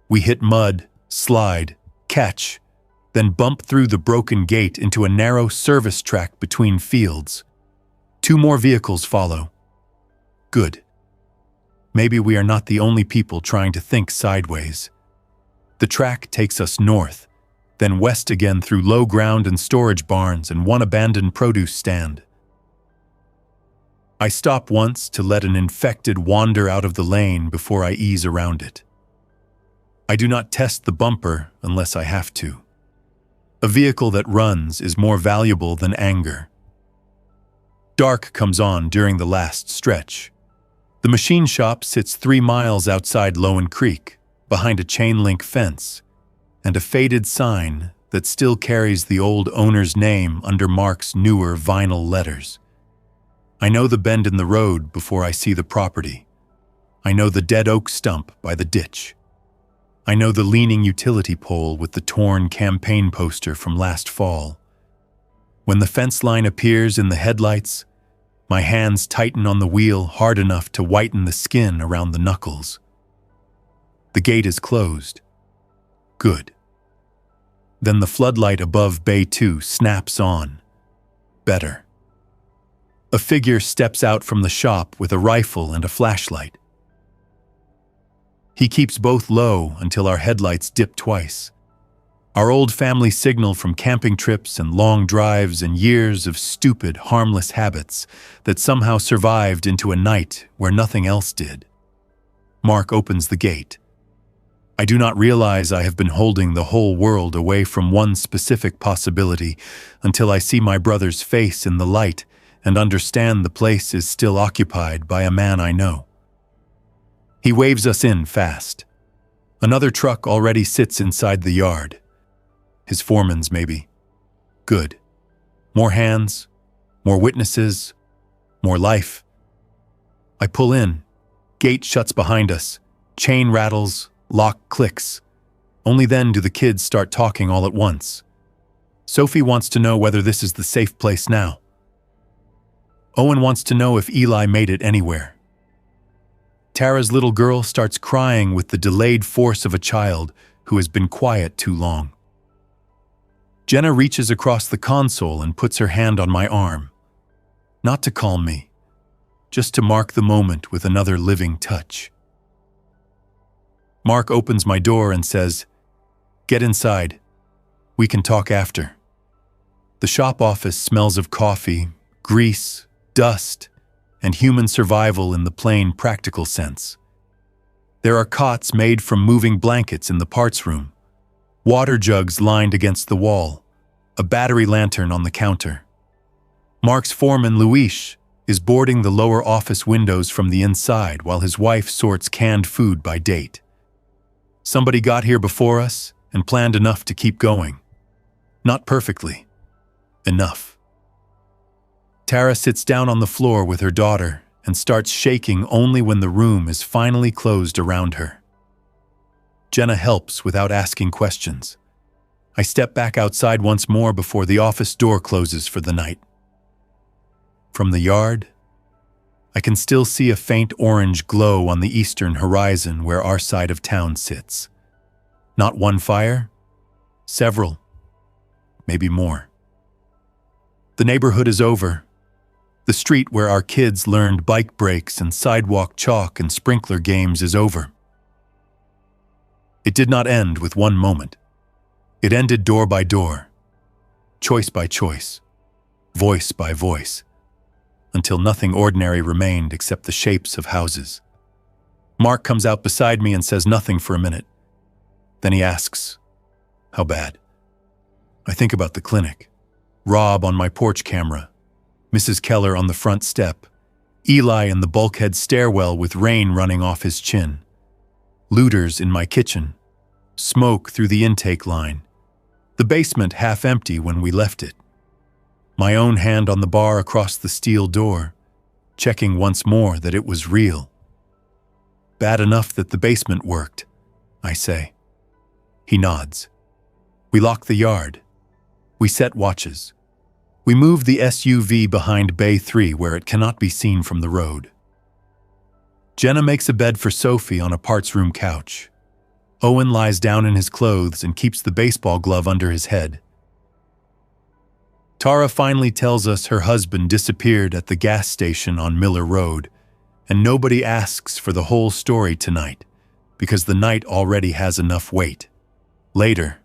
We hit mud, slide, catch, then bump through the broken gate into a narrow service track between fields. 2 more vehicles follow. Good. Maybe we are not the only people trying to think sideways. The track takes us north, then west again through low ground and storage barns and one abandoned produce stand. I stop once to let an infected wander out of the lane before I ease around it. I do not test the bumper unless I have to. A vehicle that runs is more valuable than anger. Dark comes on during the last stretch. The machine shop sits 3 miles outside Lowen Creek, behind a chain-link fence, and a faded sign that still carries the old owner's name under Mark's newer vinyl letters. I know the bend in the road before I see the property. I know the dead oak stump by the ditch. I know the leaning utility pole with the torn campaign poster from last fall. When the fence line appears in the headlights, My hands tighten on the wheel hard enough to whiten the skin around the knuckles. The gate is closed. Good. Then the floodlight above Bay 2 snaps on. Better. A figure steps out from the shop with a rifle and a flashlight. He keeps both low until our headlights dip twice. Our old family signal from camping trips and long drives and years of stupid, harmless habits that somehow survived into a night where nothing else did. Mark opens the gate. I do not realize I have been holding the whole world away from one specific possibility until I see my brother's face in the light and understand the place is still occupied by a man I know. He waves us in fast. Another truck already sits inside the yard. His foreman's, maybe. Good. More hands, more witnesses, more life. I pull in. Gate shuts behind us. Chain rattles, lock clicks. Only then do the kids start talking all at once. Sophie wants to know whether this is the safe place now. Owen wants to know if Eli made it anywhere. Tara's little girl starts crying with the delayed force of a child who has been quiet too long. Jenna reaches across the console and puts her hand on my arm. Not to calm me, just to mark the moment with another living touch. Mark opens my door and says, "Get inside. We can talk after." The shop office smells of coffee, grease, dust, and human survival in the plain, practical sense. There are cots made from moving blankets in the parts room, water jugs lined against the wall, a battery lantern on the counter. Mark's foreman, Luis, is boarding the lower office windows from the inside while his wife sorts canned food by date. Somebody got here before us and planned enough to keep going. Not perfectly. Enough. Tara sits down on the floor with her daughter and starts shaking only when the room is finally closed around her. Jenna helps without asking questions. I step back outside once more before the office door closes for the night. From the yard, I can still see a faint orange glow on the eastern horizon where our side of town sits. Not one fire, several, maybe more. The neighborhood is over. The street where our kids learned bike brakes and sidewalk chalk and sprinkler games is over. It did not end with one moment. It ended door by door, choice by choice, voice by voice, until nothing ordinary remained except the shapes of houses. Mark comes out beside me and says nothing for a minute. Then he asks, "How bad?" I think about the clinic, Rob on my porch camera, Mrs. Keller on the front step, Eli in the bulkhead stairwell with rain running off his chin, looters in my kitchen, smoke through the intake line, the basement half empty when we left it. My own hand on the bar across the steel door, checking once more that it was real. Bad enough that the basement worked, I say. He nods. We lock the yard. We set watches. We move the SUV behind Bay 3 where it cannot be seen from the road. Jenna makes a bed for Sophie on a parts room couch. Owen lies down in his clothes and keeps the baseball glove under his head. Tara finally tells us her husband disappeared at the gas station on Miller Road, and nobody asks for the whole story tonight, because the night already has enough weight. Later,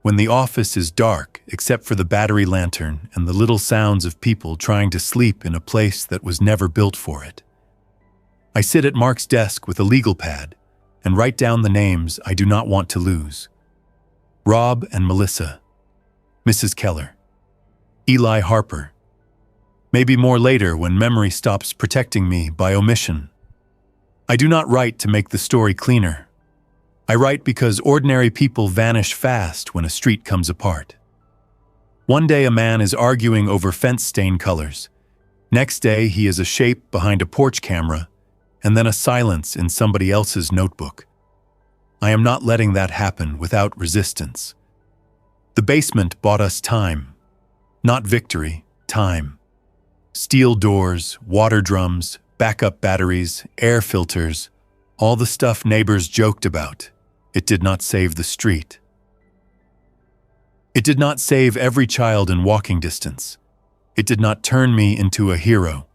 when the office is dark except for the battery lantern and the little sounds of people trying to sleep in a place that was never built for it, I sit at Mark's desk with a legal pad and write down the names I do not want to lose. Rob and Melissa, Mrs. Keller, Eli Harper. Maybe more later when memory stops protecting me by omission. I do not write to make the story cleaner. I write because ordinary people vanish fast when a street comes apart. One day a man is arguing over fence stain colors. Next day he is a shape behind a porch camera, and then a silence in somebody else's notebook. I am not letting that happen without resistance. The basement bought us time. Not victory, time. Steel doors, water drums, backup batteries, air filters, all the stuff neighbors joked about. It did not save the street. It did not save every child in walking distance. It did not turn me into a hero.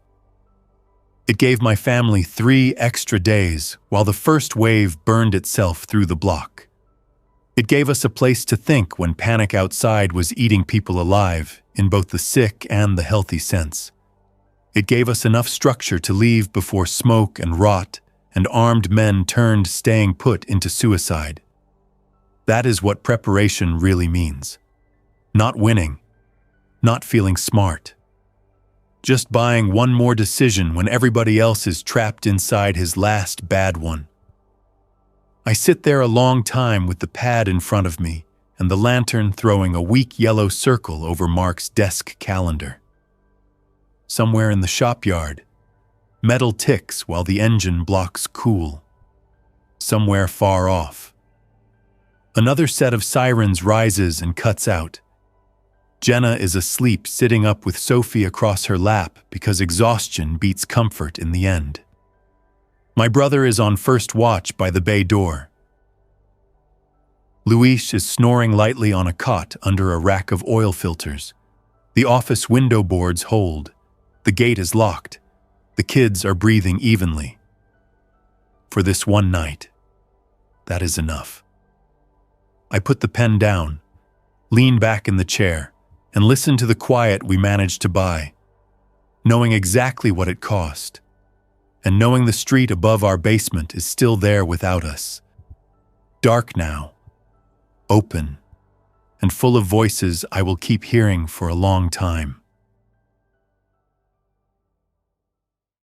It gave my family 3 extra days while the first wave burned itself through the block. It gave us a place to think when panic outside was eating people alive, in both the sick and the healthy sense. It gave us enough structure to leave before smoke and rot and armed men turned staying put into suicide. That is what preparation really means. Not winning, not feeling smart. Just buying one more decision when everybody else is trapped inside his last bad one. I sit there a long time with the pad in front of me and the lantern throwing a weak yellow circle over Mark's desk calendar. Somewhere in the shopyard, metal ticks while the engine blocks cool. Somewhere far off, another set of sirens rises and cuts out. Jenna is asleep sitting up with Sophie across her lap because exhaustion beats comfort in the end. My brother is on first watch by the bay door. Luis is snoring lightly on a cot under a rack of oil filters. The office window boards hold. The gate is locked. The kids are breathing evenly. For this one night, that is enough. I put the pen down, lean back in the chair, and listen to the quiet we managed to buy, knowing exactly what it cost, and knowing the street above our basement is still there without us. Dark now, open, and full of voices I will keep hearing for a long time.